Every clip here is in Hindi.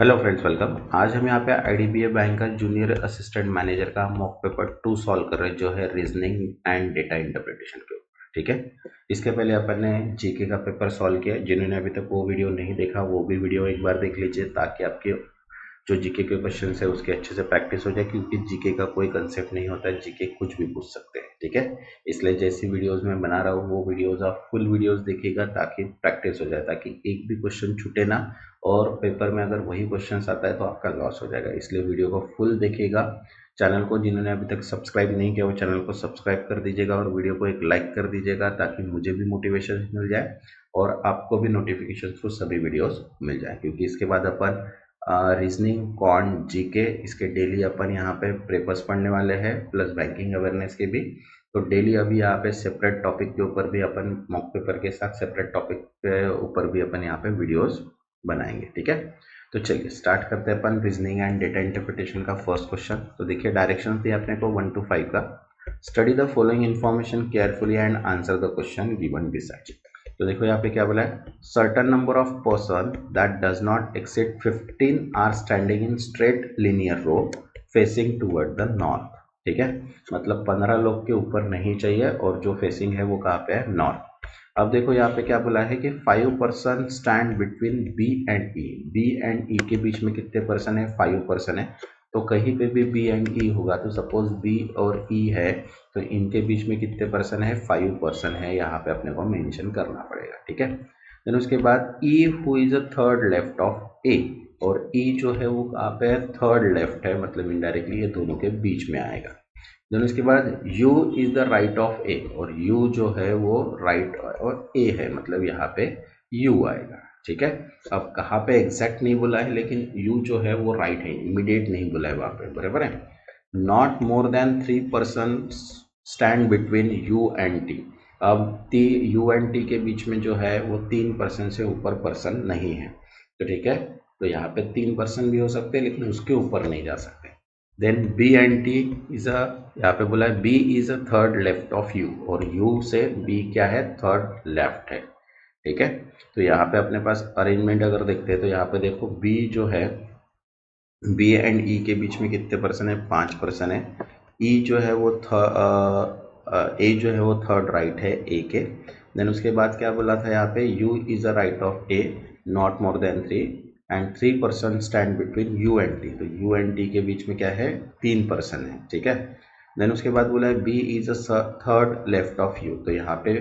Hello friends, welcome. आज हम यहाँ पे आईडीबीआई बैंक का जूनियर असिस्टेंट मैनेजर का मॉक पेपर 2 सॉल्व कर रहे हैं, जो है रीजनिंग एंड डेटा इंटरप्रिटेशन के ऊपर। ठीक है, इसके पहले अपन ने जीके का पेपर सॉल्व किया। जिन्होंने अभी तक वो वीडियो नहीं देखा, वो भी वीडियो एक बार देख लीजिए, ताकि आपके जो जीके के क्वेश्चन है उसके अच्छे से प्रैक्टिस हो जाए, क्योंकि जीके का कोई कंसेप्ट नहीं होता है, जीके कुछ भी पूछ सकते हैं। ठीक है, इसलिए जैसी वीडियोस मैं बना रहा हूँ वो वीडियोस आप फुल वीडियोस देखिएगा, ताकि प्रैक्टिस हो जाए, ताकि एक भी क्वेश्चन छूटे ना, और पेपर में अगर वही क्वेश्चन आता है तो आपका लॉस हो जाएगा। इसलिए वीडियो को फुल देखिएगा। चैनल को जिन्होंने अभी तक सब्सक्राइब नहीं किया वो चैनल को सब्सक्राइब कर दीजिएगा, और वीडियो को एक लाइक कर दीजिएगा, ताकि मुझे भी मोटिवेशन मिल जाए और आपको भी नोटिफिकेशन थ्रू सभी वीडियोस मिल जाए। क्योंकि इसके बाद अपन रीजनिंग, कॉन, जीके, इसके डेली अपन यहाँ पे पेपर्स पढ़ने वाले हैं, प्लस बैंकिंग अवेयरनेस के भी। तो डेली अभी यहाँ पे सेपरेट टॉपिक के ऊपर भी अपन मॉक पेपर के साथ सेपरेट टॉपिक के ऊपर भी अपन यहाँ पे वीडियोस बनाएंगे। ठीक है, तो चलिए स्टार्ट करते हैं अपन रीजनिंग एंड डेटा इंटरप्रिटेशन का फर्स्ट क्वेश्चन। तो देखिए, डायरेक्शन दिए अपने को 1 to 5 का। Study the following information carefully and answer the question given beside. तो देखो यहाँ पे क्या बोला है, certain number of person that does not exceed 15 are standing in straight linear row facing toward the north. ठीक है, मतलब 15 लोग के ऊपर नहीं चाहिए, और जो फेसिंग है वो कहाँ पे है, नॉर्थ। अब देखो यहाँ पे क्या बोला है कि 5 person stand between B and E. B and E के बीच में कितने पर्सन है, 5 पर्सन है। तो कहीं पे भी बी एंड ई होगा, तो सपोज बी और ई है, तो इनके बीच में कितने पर्सन है, 5 पर्सन है। यहाँ पे अपने को मेंशन करना पड़ेगा। ठीक है, देन उसके बाद E who is a third left of A, और ई जो है वो कहाँ पे है, थर्ड लेफ्ट है, मतलब इनडायरेक्टली ये दोनों के बीच में आएगा। देन उसके बाद u is the right of a, और u जो है वो राइट और a है, मतलब यहाँ पे u आएगा। ठीक है, अब कहाँ पे एग्जैक्ट नहीं बोला है, लेकिन u जो है वो राइट है, इमीडिएट नहीं बोला है वहाँ पे, बराबर है। Not more than 3 person stand between u and t। अब u एंड t के बीच में जो है वो 3 पर्सन से ऊपर पर्सन नहीं है। तो ठीक है, तो यहाँ पे 3 पर्सन भी हो सकते हैं, लेकिन उसके ऊपर नहीं जा सकते। Then B and T is a, यहाँ पे बोला है B is a third left of U, और यू से बी क्या है, थर्ड लेफ्ट है। ठीक है, तो यहाँ पे अपने पास अरेंजमेंट अगर देखते हैं तो यहाँ पे देखो बी जो है, बी एंड ई के बीच में कितने पर्सन है, 5 पर्सन है। ई जो है वो ए जो है वो थर्ड राइट है ए के। देन उसके बाद क्या बोला था यहाँ पे, you is a right of A, not more than 3, and 3 person stand between you and T. तो यू एंड टी के बीच में क्या है, 3 पर्सन है। ठीक है, देन उसके बाद बोला है B is a third left of U. तो यहाँ पे,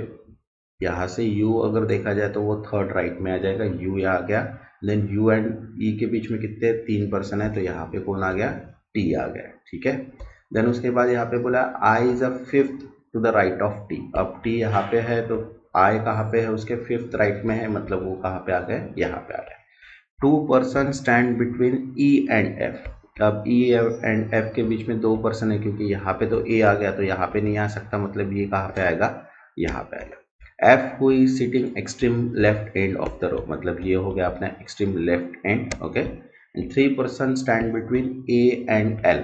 यहाँ से u अगर देखा जाए तो वो थर्ड राइट में आ जाएगा, u यहाँ आ गया। देन u एंड e के बीच में कितने, 3 पर्सन है, तो यहाँ पे कौन आ गया, t आ गया। ठीक है, देन उसके बाद यहाँ पे बोला i is a fifth to the right of t। अब t यहाँ पे है, तो i कहाँ पे है, उसके फिफ्थ राइट में है, मतलब वो कहाँ पे आ गए, यहाँ पे आ गया। 2 person stand between e and f। अब e एंड f के बीच में 2 पर्सन है, क्योंकि यहाँ पे तो a आ गया, तो यहाँ पे नहीं आ सकता, मतलब ये कहाँ पे आएगा, यहाँ पे आएगा। F who is sitting extreme left end of the row, मतलब ये हो गया अपना extreme left end। Okay, and 3 person stand between A and L।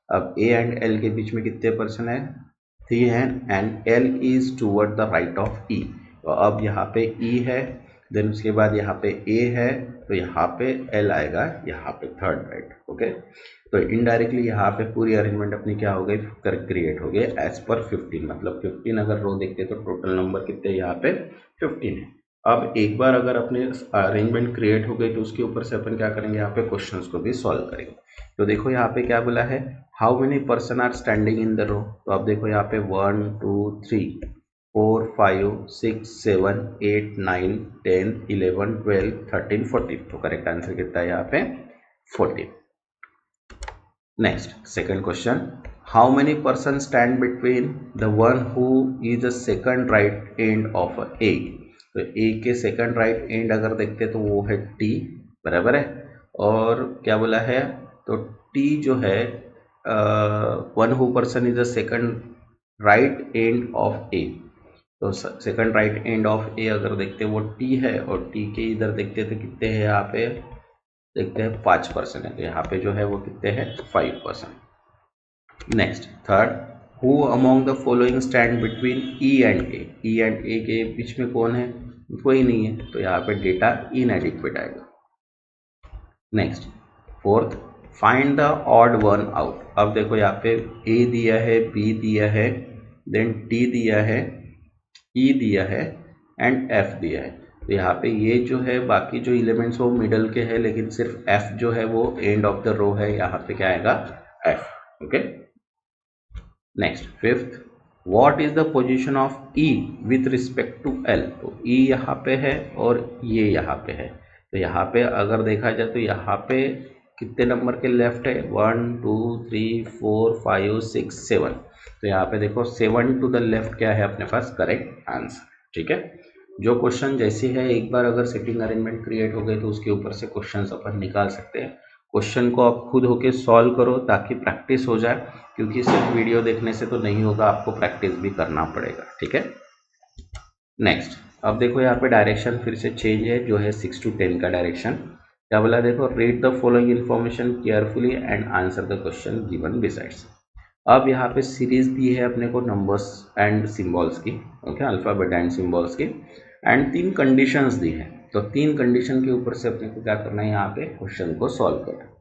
अब A एंड L के बीच में कितने पर्सन है, 3 है, and L is toward the right of E। तो अब यहाँ पे E है, देन उसके बाद यहाँ पे A है, तो यहाँ पे L आएगा, यहाँ पे थर्ड राइट। ओके, तो इनडायरेक्टली यहाँ पे पूरी अरेंजमेंट अपनी क्या हो गई, क्रिएट हो गई एज पर 15, मतलब 15 अगर रो देखते तो टोटल नंबर कितने यहाँ पे 15 है। अब एक बार अगर अपने अरेंजमेंट क्रिएट हो गई, तो उसके ऊपर से अपन क्या करेंगे, यहाँ पे क्वेश्चंस को भी सॉल्व करेंगे। तो देखो यहाँ पे क्या बोला है, how many person are standing in the row. तो अब देखो यहाँ पे 1 2 3 4 5 6 7 8 9 10 11 12 13 14। तो करेक्ट आंसर कितना है यहाँ पे, 14। Next, second question. How many persons stand between the one who is the second right end of A? तो A के second right end अगर देखते तो वो है T, बराबर है। और क्या बोला है, तो T जो है, one who person is the second right end of A। तो सेकंड राइट एंड ऑफ ए अगर देखते वो T है, और T के इधर देखते तो कितने हैं, यहाँ पे देखते हैं 5 पर्सन है, तो यहाँ पे जो है वो कितने हैं, 5 person. Next, third, who among the following stand between E and A. E and A के बीच में कौन है, कोई नहीं है, तो यहाँ पे डेटा इनएडिक्वेट आएगा। Next, fourth, find the odd one out. अब देखो यहाँ पे ए दिया है, बी दिया है, देन टी दिया है, ई दिया है एंड एफ दिया है। तो यहाँ पे ये जो है बाकी जो एलिमेंट्स वो मिडल के हैं, लेकिन सिर्फ एफ जो है वो एंड ऑफ द रो है, यहाँ पे क्या आएगा F. Okay, next fifth, what is the position of E with respect to L. तो ई यहाँ पे है और ये यहाँ पे है। तो यहाँ पे अगर देखा जाए तो यहाँ पे कितने नंबर के लेफ्ट है, 1 2 3 4 5 6 7। तो यहाँ पे देखो 7 टू द लेफ्ट क्या है अपने पास करेक्ट आंसर। ठीक है, जो क्वेश्चन जैसे है एक बार अगर सेटिंग अरेंजमेंट क्रिएट हो गई तो उसके ऊपर से क्वेश्चंस अपन निकाल सकते हैं। क्वेश्चन को आप खुद होके सॉल्व करो ताकि प्रैक्टिस हो जाए, क्योंकि सिर्फ वीडियो देखने से तो नहीं होगा, आपको प्रैक्टिस भी करना पड़ेगा। ठीक है, नेक्स्ट अब देखो यहाँ पे डायरेक्शन फिर से चेंज है, जो है 6 to 10 का डायरेक्शन। क्या बोला, देखो read the following information carefully and answer the question given besides. अब यहाँ पे सीरीज दी है अपने को नंबर्स एंड सिंबल्स की, ओके, अल्फाबेट एंड सिंबल्स की, एंड 3 कंडीशंस दी है। तो 3 कंडीशन के ऊपर से अपने को क्या करना है, यहाँ पे क्वेश्चन को सॉल्व करना।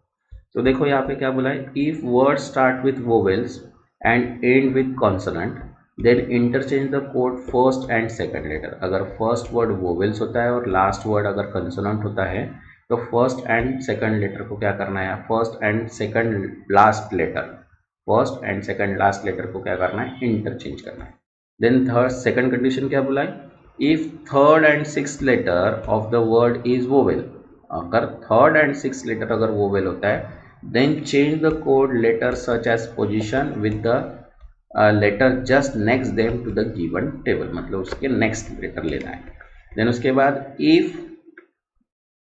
तो देखो यहाँ पे क्या बोला है, if word start with vowels and end with consonant then interchange the code first and second letter. अगर फर्स्ट वर्ड वोवेल्स होता है और लास्ट वर्ड अगर कंसोनेंट होता है तो फर्स्ट एंड सेकंड लेटर को क्या करना है, first and second last letter, first and second last letter को क्या करना है, इंटरचेंज करना है। देन थर्ड सेकंड कंडीशन क्या बोला है, if third and sixth letter of the word is vowel. अगर थर्ड एंड सिक्स्थ लेटर अगर वोवेल होता है then change the code letter such as position with the letter just next them to the given table, मतलब उसके नेक्स्ट लेटर लेना है। देन उसके बाद if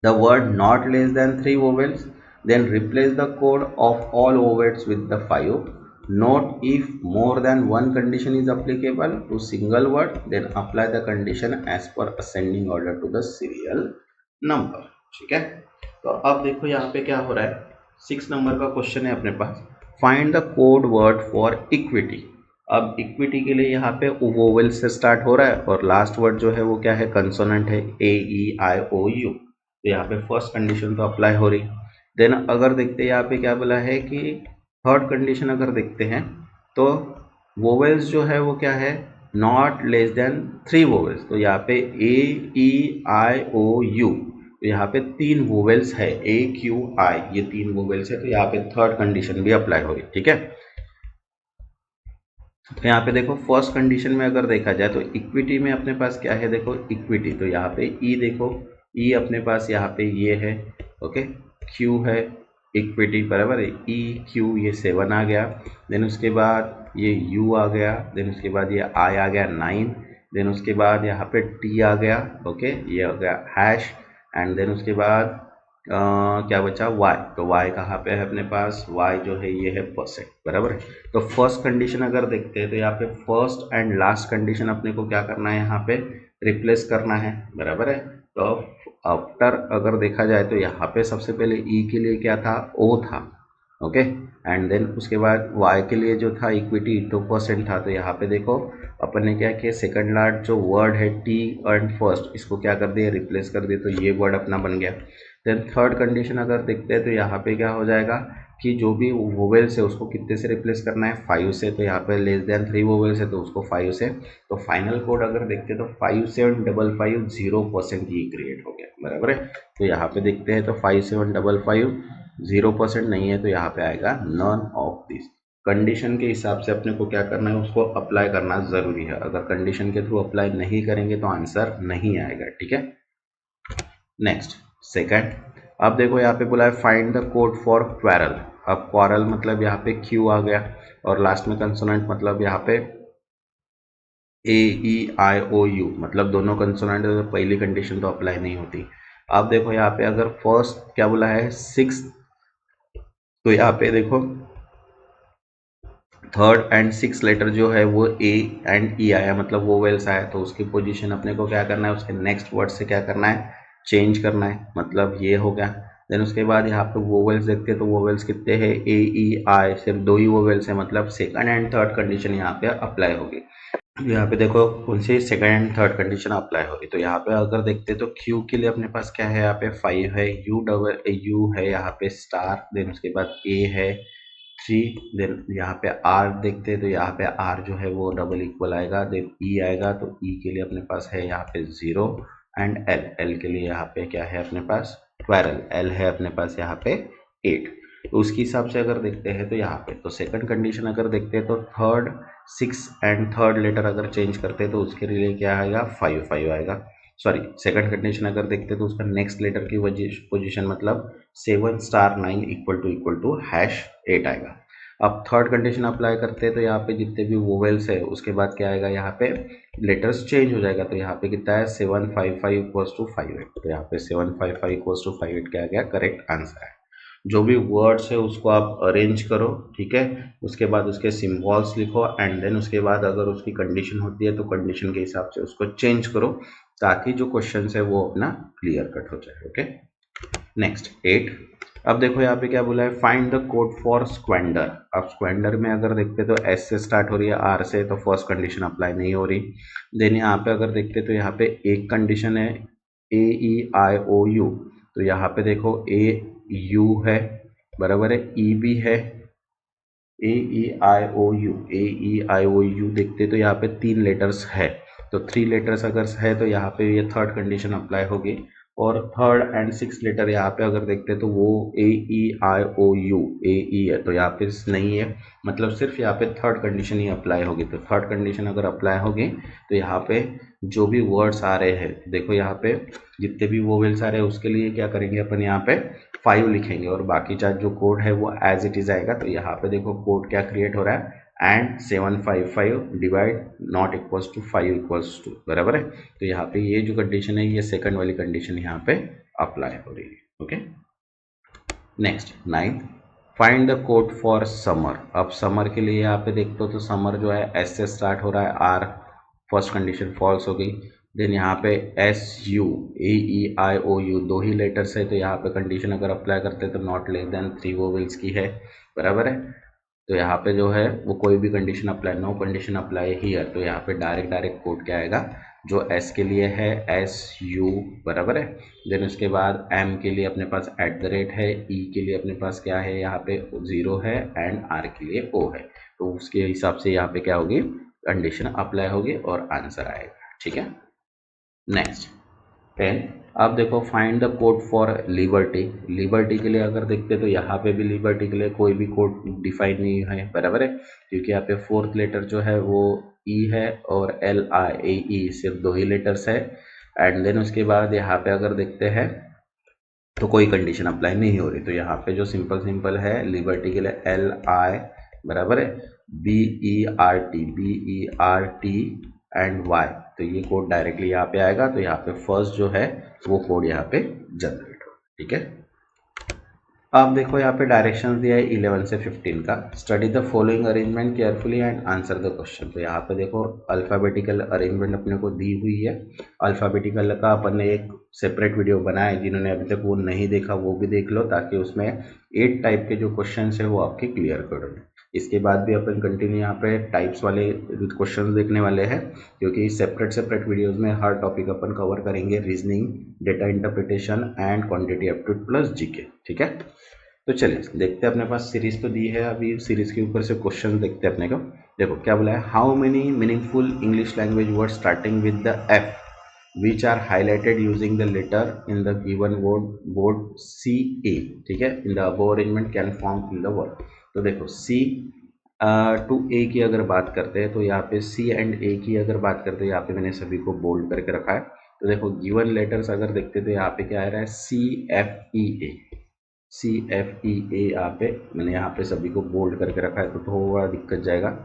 the word not less than 3 vowels then replace the code of all vowels with the 5. Note, if more than one condition is applicable to single word then apply the condition as per ascending order to the serial number। ठीक है, तो अब देखो यहाँ पे क्या हो रहा है, 6 नंबर का क्वेश्चन है अपने पास, find the code word for equity. अब इक्विटी के लिए यहाँ पे वोवेल से स्टार्ट हो रहा है और लास्ट वर्ड जो है वो क्या है, कंसोनेंट है, ए ई आई ओ यू। तो यहाँ पे फर्स्ट कंडीशन तो अप्लाई हो रही। देन अगर देखते हैं यहाँ पे क्या बोला है कि थर्ड कंडीशन अगर देखते हैं तो वोवेल्स जो है वो क्या है, नॉट लेस देन 3 वोवेल्स। तो यहाँ पे ए ई आई ओ यू, तो यहाँ पे 3 वोवेल्स है, ए क्यू आई, ये 3 वोवेल्स है। तो यहाँ पे थर्ड कंडीशन भी अप्लाई हो रही। ठीक है, तो यहाँ पे देखो फर्स्ट कंडीशन में अगर देखा जाए तो इक्विटी में अपने पास क्या है, देखो इक्विटी, तो यहाँ पे ई देखो, ई अपने पास यहाँ पे ये है, ओके, क्यू है, इक्विटी बराबर है, ई क्यू ये 7 आ गया। देन उसके बाद ये यू आ गया, देन उसके बाद ये आई आ गया 9, देन उसके बाद यहाँ पे टी आ गया, ओके, ये हो गया हैश, एंड देन उसके बाद क्या बचा, y। तो y कहाँ पे है अपने पास, y जो है ये है परसेंट बराबर है। तो फर्स्ट कंडीशन अगर देखते हैं तो यहाँ पे फर्स्ट एंड लास्ट कंडीशन अपने को क्या करना है, यहाँ पे रिप्लेस करना है बराबर है। तो आफ्टर अगर देखा जाए तो यहाँ पे सबसे पहले e के लिए क्या था, o था, ओके, एंड देन उसके बाद y के लिए जो था इक्विटी 2% था। तो यहाँ पे देखो अपन ने क्या किया, सेकंड लास्ट जो वर्ड है t एंड फर्स्ट, इसको क्या कर दिया, रिप्लेस कर दिया, तो ये वर्ड अपना बन गया। देन थर्ड कंडीशन अगर देखते हैं तो यहाँ पे क्या हो जाएगा कि जो भी वोवेल्स है उसको कितने से रिप्लेस करना है, 5 से। तो यहाँ पे लेस देन 3 वोवेल्स है तो उसको 5 से। तो फाइनल कोड अगर देखते हैं तो 5755 0% ये क्रिएट हो गया बराबर है। तो यहाँ पे देखते हैं तो 5755 0% नहीं है, तो यहाँ पे आएगा नन ऑफ दिस। कंडीशन के हिसाब से अपने को क्या करना है, उसको अप्लाई करना जरूरी है। अगर कंडीशन के थ्रू अप्लाई नहीं करेंगे तो आंसर नहीं आएगा। ठीक है, नेक्स्ट सेकंड, अब देखो यहाँ पे बोला है find the code for quarrel. अब क्वारल मतलब यहाँ पे क्यू आ गया और लास्ट में कंसोनेंट, मतलब यहाँ पे ए ई आई ओ यू, मतलब दोनों कंसोनेंट, तो पहली कंडीशन तो अप्लाई नहीं होती। अब देखो यहाँ पे अगर फर्स्ट क्या बोला है 6, तो यहाँ पे देखो थर्ड एंड 6 लेटर जो है वो ए एंड ई आया, मतलब वोवेल्स आया, तो उसकी पोजीशन अपने को क्या करना है, उसके नेक्स्ट वर्ड से क्या करना है, चेंज करना है, मतलब ये हो गया। देन उसके बाद यहाँ पे वोवेल्स देखते हैं तो वोवेल्स कितने हैं, ए ई आई, सिर्फ दो ही वोवेल्स है, मतलब सेकंड एंड थर्ड कंडीशन यहाँ पे अप्लाई होगी। यहाँ पे देखो कौन सी second and third condition apply होगी। तो यहाँ पे अगर देखते हैं तो क्यू के लिए अपने पास क्या है, यहाँ पे 5 है, यू है यहाँ पे स्टार, देन उसके बाद ए है 3, देन यहाँ पे आर देखते हैं तो यहाँ पे आर जो है वो डबल इक्वल आएगा, देन ई आएगा तो ई के लिए अपने पास है यहाँ पे 0 एंड एल के लिए यहाँ पे क्या है अपने पास 12, एल है अपने पास यहाँ पे 8। तो उसके हिसाब से अगर देखते हैं तो यहाँ पे तो सेकंड कंडीशन अगर देखते हैं तो थर्ड 6 एंड थर्ड लेटर अगर चेंज करते हैं तो उसके लिए क्या आएगा 5 आएगा। सॉरी, सेकंड कंडीशन अगर देखते हैं तो उसका नेक्स्ट लेटर की पोजीशन मतलब 7 स्टार 9 इक्वल टू हैश 8 आएगा। अब थर्ड कंडीशन अप्लाई करते हैं तो यहाँ पे जितने भी वोवेल्स है उसके बाद क्या आएगा, यहाँ पे लेटर्स चेंज हो जाएगा। तो यहाँ पे कितना है 755 इक्वल्स टू 58, तो यहाँ पे 755 इक्वल्स टू 58 क्या आ गया, करेक्ट आंसर है। जो भी वर्ड्स है उसको आप अरेंज करो, ठीक है, उसके बाद उसके सिम्बॉल्स लिखो एंड देन उसके बाद अगर उसकी कंडीशन होती है तो कंडीशन के हिसाब से उसको चेंज करो ताकि जो क्वेश्चन है वो अपना क्लियर कट हो जाए। Okay, next 8। अब देखो यहाँ पे क्या बोला है, find the code for squander. अब स्क्वेंडर में अगर देखते तो एस से स्टार्ट हो रही है, आर से, तो फर्स्ट कंडीशन अप्लाई नहीं हो रही। देन यहाँ पे अगर देखते तो यहाँ पे एक कंडीशन है ए ई आई ओ यू, तो यहाँ पे देखो ए यू है, बराबर है, ई भी है, ए E I O you, A E I O you देखते तो यहाँ पे 3 लेटर्स है, तो 3 लेटर्स अगर है तो यहाँ पे ये थर्ड कंडीशन अप्लाई होगी। और थर्ड एंड 6 लेटर यहाँ पे अगर देखते तो वो ए E I O you, A ई है, तो यहाँ पे नहीं है, मतलब सिर्फ यहाँ पे थर्ड कंडीशन ही अप्लाई होगी। तो थर्ड कंडीशन अगर अप्लाई होगी तो यहाँ पे जो भी वर्ड्स आ रहे हैं, देखो यहाँ पे जितने भी वोवेल्स आ रहे हैं उसके लिए क्या करेंगे अपन, यहाँ पे 5 लिखेंगे और बाकी चार जो कोड है वो एज इट इज आएगा। तो यहाँ पे देखो कोड क्या क्रिएट हो रहा है, and 755 divide not equals to 5 equals to, बराबर है। तो यहाँ पे ये जो कंडीशन है ये सेकंड वाली कंडीशन यहाँ पे अप्लाई हो रही है। Okay, next 9, find the code for summer. अब समर के लिए यहाँ पे देखते हो तो समर जो है एस से स्टार्ट हो रहा है, आर फर्स्ट कंडीशन फॉल्स हो गई। देन यहाँ पे S U, A E I O U दो ही लेटर्स है, तो यहाँ पे कंडीशन अगर अप्लाई करते हैं तो नॉट लेस देन 3 वोवेल्स की है, बराबर है। तो यहाँ पे जो है वो कोई भी condition apply, no condition apply here, तो यहाँ पे डायरेक्ट कोड क्या आएगा, जो एस के लिए है एस यू, बराबर है। देन उसके बाद एम के लिए अपने पास @ है, ई के लिए अपने पास क्या है यहाँ पे 0 है एंड आर के लिए ओ है। तो उसके हिसाब से यहाँ पे क्या होगी, कंडीशन अप्लाई होगी और आंसर आएगा, ठीक है। नेक्स्ट 10, अब देखो find the code for liberty. Liberty के लिए अगर देखते तो यहाँ पे भी लिबर्टी के लिए कोई भी कोड डिफाइन नहीं है, बराबर है, क्योंकि यहाँ पे फोर्थ लेटर जो है वो ई है और एल आई ए ई सिर्फ दो ही लेटर्स है। एंड देन उसके बाद यहाँ पे अगर देखते हैं तो कोई कंडीशन अप्लाई नहीं हो रही। तो यहाँ पे जो सिंपल है लिबर्टी के लिए एल आई, बराबर है, B E R T and Y, तो ये कोड डायरेक्टली यहाँ पे आएगा। तो यहाँ पे फर्स्ट जो है वो कोड यहाँ पे जनरेट हो, ठीक है। अब देखो यहाँ पे डायरेक्शंस दिया है 11 से 15 का, study the following arrangement carefully and answer the question. तो यहाँ पे देखो अल्फ़ाबेटिकल अरेंजमेंट अपने को दी हुई है। अल्फ़ाबेटिकल का अपन ने एक सेपरेट वीडियो बनाया है, जिन्होंने अभी तक वो नहीं देखा वो भी देख लो, ताकि उसमें 8 टाइप के जो क्वेश्चन है वो आपके क्लियर कर दें। इसके बाद भी अपन कंटिन्यू यहाँ पे टाइप्स वाले क्वेश्चन देखने वाले हैं, क्योंकि सेपरेट वीडियोस में हर टॉपिक अपन कवर करेंगे, reasoning, data interpretation and quantity aptitude plus GK, ठीक है। तो चलिए देखते हैं, अपने पास सीरीज तो दी है, अभी सीरीज के ऊपर से क्वेश्चन देखते हैं अपने को। देखो क्या बोला है, how many meaningful English language word starting with the F which are highlighted using the letter in the given word CA, ठीक है, in the above arrangement can form in the word। तो देखो C टू ए की अगर बात करते हैं तो यहाँ पे C एंड A की अगर बात करते हैं, यहाँ पे मैंने सभी को बोल्ड करके रखा है। तो देखो गिवन लेटर्स अगर देखते हैं तो यहाँ पे क्या आ रहा है, CFEA यहाँ पे मैंने यहाँ पे सभी को बोल्ड करके रखा है, तो थोड़ा दिक्कत जाएगा,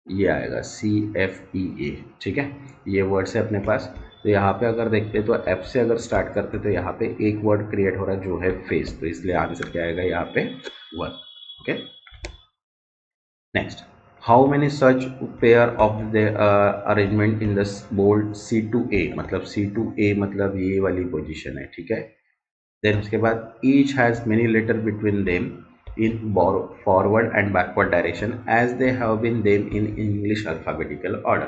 ये आएगा CFEA, ठीक है, ये वर्ड्स है अपने पास। तो यहाँ पे अगर देखते तो F से अगर स्टार्ट करते तो यहाँ पे एक वर्ड क्रिएट हो रहा है जो है फेस, तो इसलिए आंसर क्या आएगा यहाँ पे 1। Okay, next, how many such pair of the arrangement in the bold C to A, मतलब C to A मतलब ये वाली पोजीशन है, ठीक है। देन उसके बाद each has many letter between them in forward and backward direction as they have been them in English alphabetical order.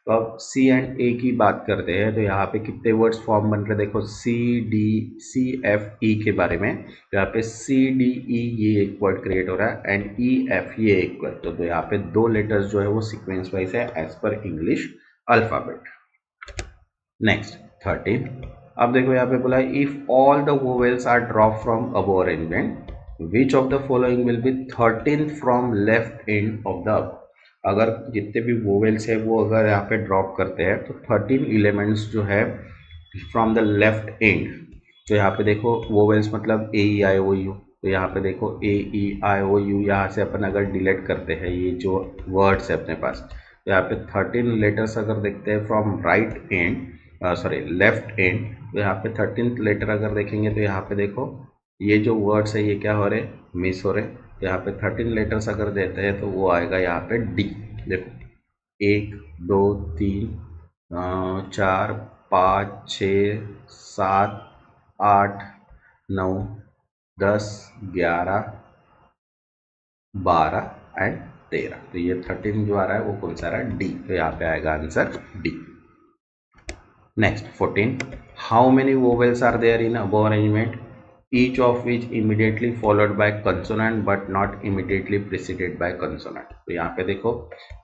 तो अब सी एंड ए की बात करते हैं, तो यहाँ पे कितने वर्ड्स फॉर्म बन रहे हैं, देखो C D C F E के बारे में। तो यहाँ पे सी डी ई ये एक वर्ड क्रिएट हो रहा है एंड ई एफ ये एक वर्ड, तो यहाँ पे दो लेटर्स जो है वो सीक्वेंस वाइज है as per English alphabet. Next 13। अब देखो यहाँ पे बोला if all the vowels are drop from above arrangement which of the following will be 13 from left end of the अब। अगर जितने भी वोवेल्स है वो अगर यहाँ पे ड्रॉप करते हैं तो 13 एलिमेंट्स जो है फ्रॉम द लेफ्ट एंड। तो यहाँ पे देखो वोवेल्स मतलब ए ई आई ओ यू, तो यहाँ पे देखो ए ई आई ओ यू, यहाँ से अपन अगर डिलीट करते हैं ये जो वर्ड्स है अपने पास, तो यहाँ पे 13 लेटर्स अगर देखते हैं from right and sorry left and, तो यहाँ पे 13th लेटर अगर देखेंगे तो यहाँ पे देखो ये जो वर्ड्स है ये क्या हो रहे मिस हो रहे। तो यहाँ पे 13 लेटर्स अगर देते हैं तो वो आएगा यहाँ पे डी। देखो 1 2 3 4 5 6 7 8 9 10 11 12 एंड 13, तो ये 13 जो आ रहा है वो कौन सा आ रहा है डी, तो यहाँ पे आएगा answer D. Next 14. How many vowels are there in above arrangement? Each of which immediately followed by consonant but not immediately preceded by consonant. तो यहाँ पे देखो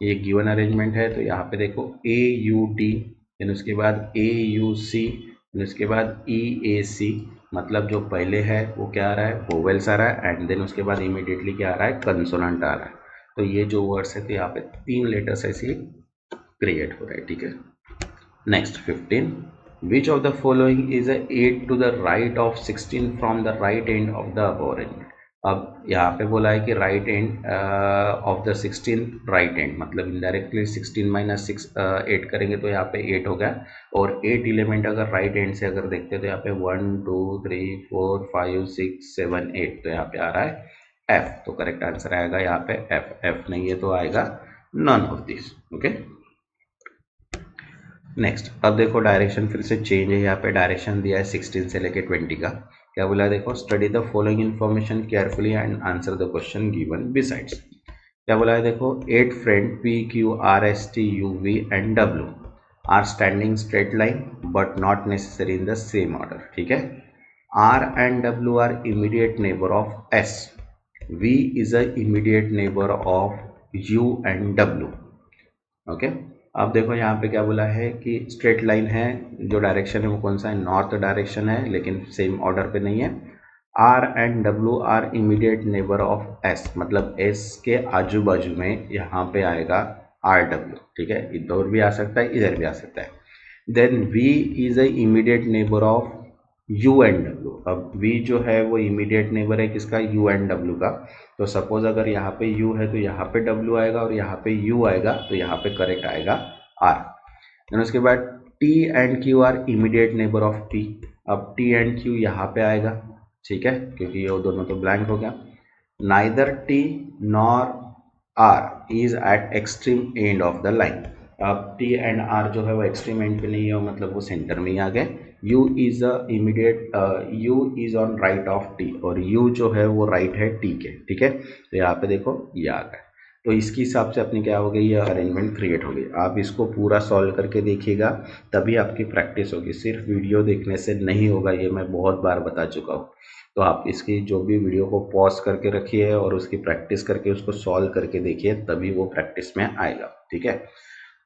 ये गिवन अरेंजमेंट है, तो यहाँ पे देखो ए यू टी, देन उसके बाद ए यू सी, देन उसके बाद ई ए सी, मतलब जो पहले है वो क्या आ रहा है वोवेल्स आ रहा है एंड देन उसके बाद इमीडिएटली क्या आ रहा है कंसोनेंट आ रहा है। तो ये जो वर्ड्स है तो यहाँ पे 3 लेटर्स ऐसे क्रिएट हो रहा है, ठीक है। Next 15. Which of the following is a 8 to the right of 16 from the right end of the above arrangement? अब यहाँ पे बोला है कि right and of the 16 right and, मतलब इनडायरेक्टली 16 माइनस 6 8 करेंगे तो यहाँ पे 8 हो गया, और 8 एलिमेंट अगर राइट एंड से अगर देखते हैं तो यहाँ पे 1 2 3 4 5 6 7 8, तो यहाँ पे आ रहा है एफ, तो करेक्ट आंसर आएगा यहाँ पे एफ। एफ नहीं है तो आएगा none of this, okay. Next अब देखो डायरेक्शन फिर से चेंज है, यहाँ पे डायरेक्शन दिया है 16 से लेके 20 का। क्या बोला है देखो study the following information carefully and answer the question given besides. क्या बोला है देखो 8 friend P Q R S T U V and W are standing straight line but not necessary in the same order, ठीक है। R and W are immediate neighbour of S, V is a immediate neighbour of U and W, okay. अब देखो यहाँ पे क्या बोला है कि स्ट्रेट लाइन है, जो डायरेक्शन है वो कौन सा है नॉर्थ डायरेक्शन है, लेकिन सेम ऑर्डर पे नहीं है। R and W are immediate neighbour of S, मतलब एस के आजू बाजू में यहाँ पे आएगा आर डब्ल्यू, ठीक है, इधर भी आ सकता है इधर भी आ सकता है। Then V is a immediate neighbour of U and W, अब वी जो है वो इमीडिएट नेबर है किसका यू एंड डब्ल्यू का, तो सपोज अगर यहाँ पे यू है तो यहाँ पे डब्ल्यू आएगा और यहाँ पे यू आएगा, तो यहाँ पे करेक्ट आएगा आर। देन उसके बाद T and Q R immediate neighbour of T, अब टी एंड क्यू यहाँ पे आएगा, ठीक है, क्योंकि ये दोनों तो ब्लैंक हो गया। Neither T nor R is at extreme end of the line, अब टी एंड आर जो है वो एक्सट्रीम एंड पे नहीं है, मतलब वो सेंटर में ही आ गए। u is a immediate u is on right of t, और u जो है वो राइट है t के, ठीक है। तो यहाँ पे देखो ये आ गया, तो इसके हिसाब से अपनी क्या हो गई ये अरेंजमेंट क्रिएट हो गई। आप इसको पूरा सॉल्व करके देखिएगा तभी आपकी प्रैक्टिस होगी, सिर्फ वीडियो देखने से नहीं होगा, ये मैं बहुत बार बता चुका हूँ। तो आप इसकी जो भी वीडियो को पॉज करके रखिए और उसकी प्रैक्टिस करके उसको सॉल्व करके देखिए, तभी वो प्रैक्टिस में आएगा, ठीक है।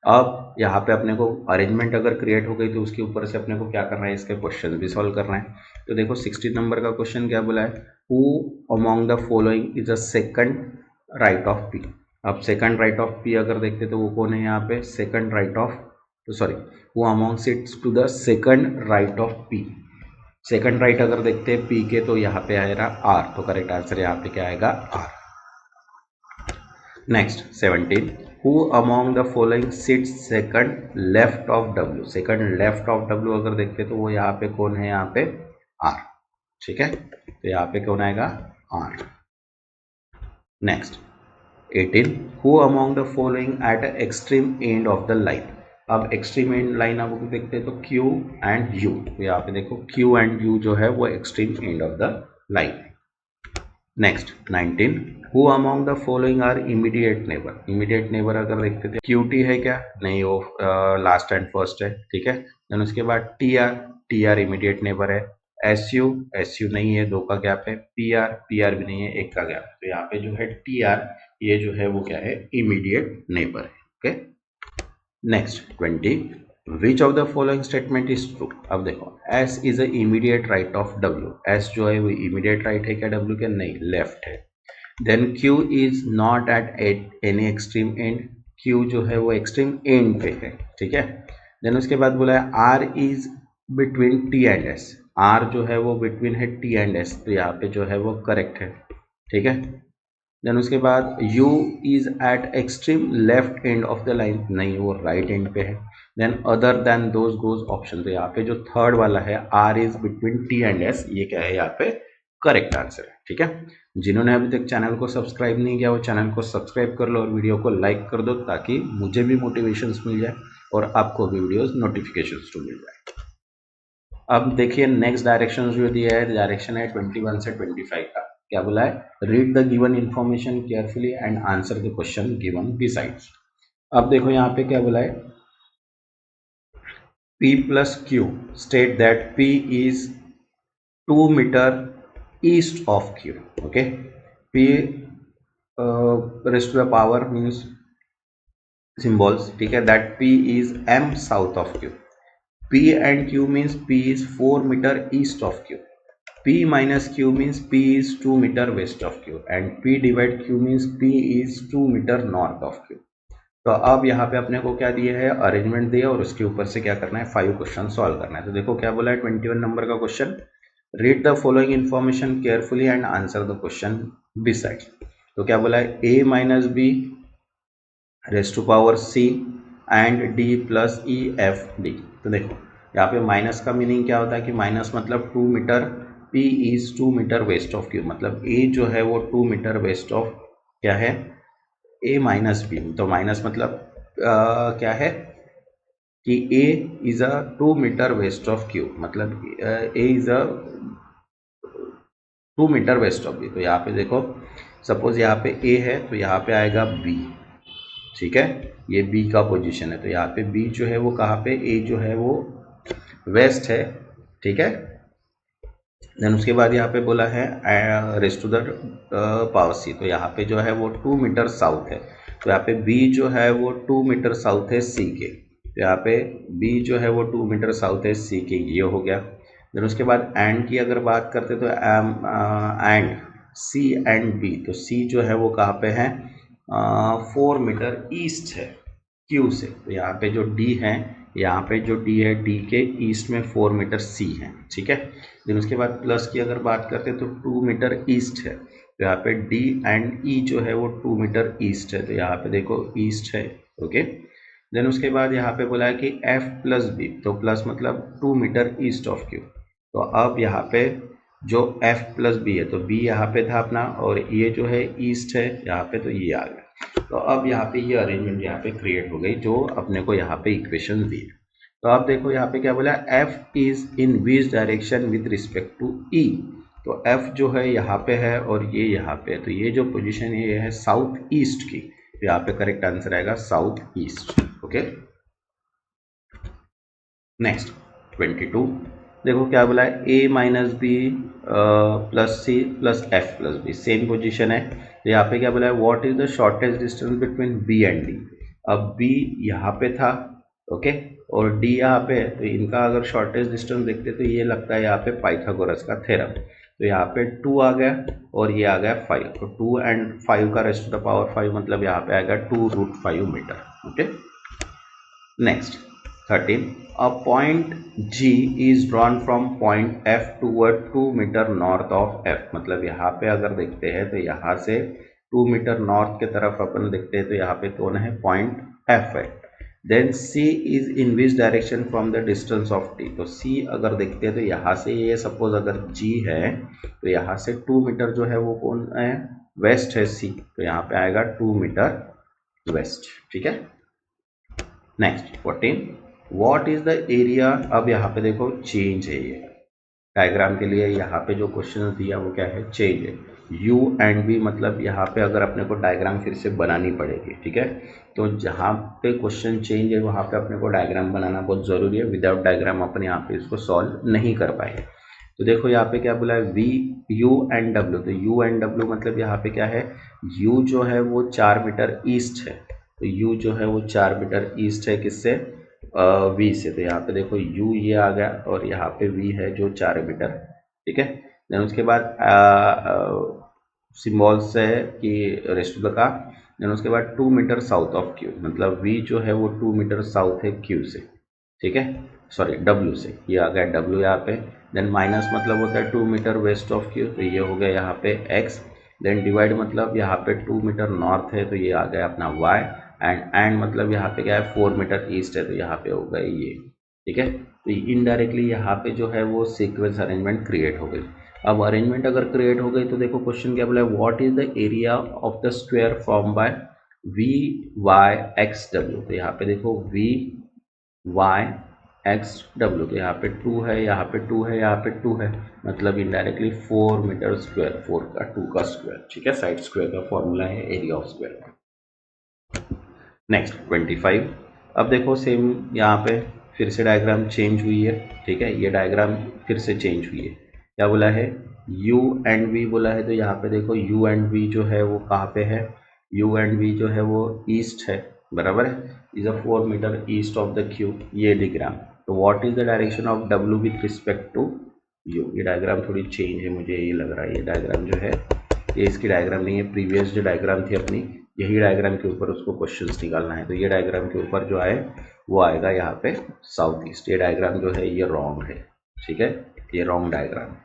अब यहाँ पे अपने को अरेंजमेंट अगर क्रिएट हो गई तो उसके ऊपर से अपने को क्या करना है इसके क्वेश्चन भी सॉल्व करना है। तो देखो 16 नंबर का क्वेश्चन क्या बोला है, who among the following is a second right of P. अब सेकंड राइट ऑफ पी अगर देखते तो वो कौन है यहाँ पे सेकंड राइट ऑफ, तो sorry who among sits to the second right of P, second right अगर देखते हैं पी के तो यहाँ पे आएगा आर, तो करेक्ट आंसर यहाँ पे क्या आएगा R. Next 17, who among the following sits second left of W, second left of W अगर देखते तो वो यहाँ पे कौन है यहाँ पे आर, ठीक है, तो यहाँ पे कौन आएगा R. Next 18, who among the following at extreme end of the line, अब एक्सट्रीम एंड लाइन आप देखते हैं तो Q एंड U, तो यहाँ पे देखो Q एंड U जो है वो extreme end of the line. Next 19, who among the following are immediate neighbour. Immediate neighbour अगर देखते थे QT है क्या, नहीं, वो लास्ट एंड फर्स्ट है, ठीक है। देन उसके बाद TR इमीडिएट नेबर है। SU नहीं है, 2 का गैप है। PR भी नहीं है, 1 का गैप है। तो यहाँ पे जो है TR ये जो है वो क्या है, इमीडिएट नेबर है। Okay, next 20, which of the following statement is true. अब देखो S is a immediate right of W, S जो है वो इमीडिएट राइट है क्या W के, नहीं, लेफ्ट है। Then Q is not at any extreme end, Q जो है वो एक्सट्रीम एंड पे है, ठीक है। देन उसके बाद बोला है R is between T and S, R जो है वो बिटवीन है T एंड S, तो यहाँ पे जो है वो करेक्ट है, ठीक है। देन उसके बाद U is at extreme left end of the line, नहीं, वो राइट एंड पे है। Then other than those goes option, तो यहाँ पे जो थर्ड वाला है R is between T and S, ये क्या है यहाँ पे करेक्ट आंसर है, ठीक है। जिन्होंने अभी तक चैनल को सब्सक्राइब नहीं किया वो चैनल को सब्सक्राइब कर लो और वीडियो को लाइक कर दो, ताकि मुझे भी मोटिवेशन मिल जाए और आपको भी वीडियोस नोटिफिकेशन टू मिल जाए। अब देखिए नेक्स्ट डायरेक्शन जो दिया है, डायरेक्शन है 21 से 25 का। क्या बोला है, read the given information carefully and answer the question given besides. अब देखो यहाँ पे क्या बोला है, P plus Q state that P is 2 meter east of Q. Okay, P raised to the power means symbols, ठीक है, that P is M south of Q. P and Q means P is 4 meter east of Q. P minus Q means P is 2 meter west of Q and P divide Q means P is 2 meter north of Q. तो अब यहाँ पे अपने को क्या दिया है, अरेंजमेंट दिया और उसके ऊपर से क्या करना है, 5 क्वेश्चन सॉल्व करना है। तो देखो क्या बोला है 21 नंबर का question, read the following information carefully and answer the question beside. तो क्या बोला है, A minus B raise to power C and D plus EFD। तो देखो यहाँ पे माइनस का मीनिंग क्या होता है कि माइनस मतलब 2 metre, P is 2 metre west of Q, मतलब A जो है वो 2 मीटर वेस्ट ऑफ क्या है, A माइनस बी। तो माइनस मतलब क्या है कि A is a 2 metre west of Q, मतलब A is a 2 metre west of B। तो यहाँ पे देखो सपोज यहाँ पे A है तो यहाँ पे आएगा B, ठीक है, ये B का पोजीशन है। तो यहाँ पे B जो है वो कहाँ पे, A जो है वो वेस्ट है, ठीक है। देन उसके बाद यहाँ पे बोला है raised to the power C, तो यहाँ पे जो है वो 2 मीटर साउथ है। तो यहाँ पे B जो है वो 2 मीटर साउथ है C के, तो यहाँ पे B जो है वो 2 मीटर साउथ है C के, ये हो गया। देन उसके बाद एंड की अगर बात करते तो एंड C एंड B, तो C जो है वो कहाँ पे है, 4 मीटर ईस्ट है Q से। तो यहाँ पे जो D है, यहाँ पे जो D है, D के ईस्ट में 4 मीटर C है, ठीक है। देन उसके बाद प्लस की अगर बात करते हैं तो 2 मीटर ईस्ट है, तो यहाँ पे D एंड E जो है वो 2 मीटर ईस्ट है, तो यहाँ पे देखो ईस्ट है, ओके। देन उसके बाद यहाँ पे बोला है कि F प्लस B, तो प्लस मतलब 2 मीटर ईस्ट ऑफ Q। तो अब यहाँ पे जो F प्लस B है, तो B यहाँ पे था अपना और ये जो है ईस्ट है यहाँ पे, तो ये आ गया। तो अब यहाँ पे ये अरेंजमेंट यहाँ पे क्रिएट हो गई जो अपने को यहाँ पे इक्वेशन दी है। तो आप देखो यहाँ पे क्या बोला, F is in which direction with respect to E। तो F जो है यहाँ पे है और ये यहाँ पे है, तो ये जो पोजीशन है ये है साउथ ईस्ट की, तो यहाँ पे करेक्ट आंसर आएगा साउथ ईस्ट, ओके। नेक्स्ट 22, देखो क्या बोला है, A minus B plus C plus F plus B, same position है। तो यहाँ पे क्या बोला है, what is the shortest distance between B and D। अब B यहाँ पे था, ओके, और D यहाँ पे है, तो इनका अगर शॉर्टेस्ट डिस्टेंस देखते तो ये लगता है यहाँ पे पाइथागोरस का थ्योरम। तो यहाँ पे 2 आ गया और ये आ गया 5, तो 2 एंड 5 का रेस्ट टू द पावर 5 मतलब यहाँ पे आएगा 2√5 metre, okay. Next 13, a point G is drawn from point F toward 2 metre north of F। मतलब यहाँ पे अगर देखते हैं तो यहाँ से 2 मीटर नॉर्थ के तरफ अपन देखते हैं तो यहाँ पे कौन है, पॉइंट F है। Then C is in which direction from the distance of T। तो C अगर देखते हैं तो यहाँ से ये सपोज अगर G है तो यहाँ से 2 मीटर जो है वो कौन है, वेस्ट है C, तो यहाँ पे आएगा 2 मीटर वेस्ट, ठीक है। Next 14, what is the area. अब यहाँ पे देखो चेंज है, ये डायग्राम के लिए यहाँ पे जो क्वेश्चन दिया वो क्या है, चेंज है। u एंड v मतलब यहाँ पे अगर अपने को डायग्राम फिर से बनानी पड़ेगी, ठीक है। तो जहाँ पे क्वेश्चन चेंज है वहाँ पे अपने को डायग्राम बनाना बहुत ज़रूरी है, विदाउट डायग्राम अपन यहाँ पे इसको सॉल्व नहीं कर पाएंगे। तो देखो यहाँ पे क्या बोला है, v u एंड w। तो u एंड w मतलब यहाँ पे क्या है, u जो है वो 4 मीटर ईस्ट है। तो u जो है वो 4 मीटर ईस्ट है किससे, v से। तो यहाँ पे देखो u ये आ गया और यहाँ पे v है जो 4 मीटर, ठीक है। देन उसके बाद सिम्बॉल्स है कि रेस्ट ऑफ द का। देन उसके बाद 2 मीटर साउथ ऑफ q, मतलब v जो है वो 2 मीटर साउथ है q से, ठीक है, सॉरी w से, ये आ गया w यहाँ पे। देन माइनस मतलब होता है 2 मीटर वेस्ट ऑफ q, तो ये हो गया यहाँ पे x। देन डिवाइड मतलब यहाँ पे 2 मीटर नॉर्थ है तो ये आ गया अपना y। एंड मतलब यहाँ पे क्या है 4 मीटर ईस्ट है तो यहाँ पे होगा ये, ठीक है। तो इनडायरेक्टली यहाँ पे जो है वो सीक्वेंस अरेंजमेंट क्रिएट हो गई। अब अरेंजमेंट अगर क्रिएट हो गई तो देखो क्वेश्चन क्या बोला है, what is the area of the square form by V Y X W. तो यहाँ पे देखो वी वाई एक्स डब्ल्यू, तो यहाँ पे 2 है, यहाँ पे 2 है, यहाँ पे 2 है, मतलब इनडायरेक्टली 4 मीटर स्क्वायर, 4 का 2 का स्क्वायर, ठीक है। साइड स्क्वायर का फॉर्मूला है एरिया ऑफ स्क्वायर का। नेक्स्ट 25। अब देखो सेम यहाँ पे फिर से डायग्राम चेंज हुई है, ठीक है। ये डायग्राम फिर से चेंज हुई है, क्या बोला है, u एंड v बोला है। तो यहाँ पे देखो u एंड v जो है वो कहाँ पे है, u एंड v जो है वो ईस्ट है, बराबर है, is a 4 metre east of the q, ये डिग्राम। तो what is the direction of w with respect to u। ये डायग्राम थोड़ी चेंज है, मुझे ये लग रहा है ये डायग्राम जो है ये इसकी डायग्राम नहीं है, प्रीवियस जो डायग्राम थी अपनी यही डायग्राम के ऊपर उसको क्वेश्चंस निकालना है। तो ये डायग्राम के ऊपर जो आए वो आएगा यहाँ पे साउथ ईस्ट। ये डायग्राम जो है ये रॉन्ग है, ठीक है, ये रॉन्ग डायग्राम।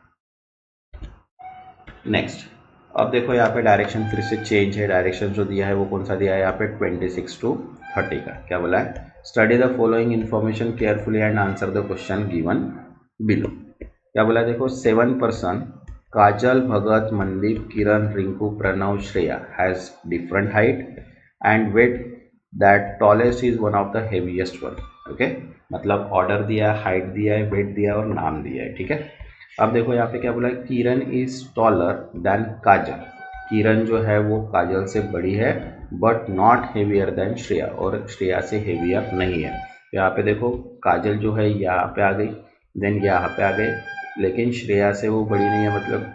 नेक्स्ट अब देखो यहाँ पे डायरेक्शन फिर से चेंज है, डायरेक्शन जो दिया है वो कौन सा दिया है यहाँ पे 26 to 30 का। क्या बोला है, study the following information carefully and answer the question given below. क्या बोला देखो 7 person Kajal Bhagat Mandeep Kiran Rinku Pranav Shreya has different height and weight that tallest is one of the heaviest one. Okay, मतलब ऑर्डर दिया है, हाइट दिया है, वेट दिया है और नाम दिया है, ठीक है। अब देखो यहाँ पे क्या बोला है, Kiran is taller than Kajal. Kiran जो है वो काजल से बड़ी है but not heavier than Shreya, और श्रेया से हेवियर नहीं है। यहाँ पे देखो काजल जो है यहाँ पे आ गई, देन यहाँ पे आ गए, लेकिन श्रेया से वो बड़ी नहीं है, मतलब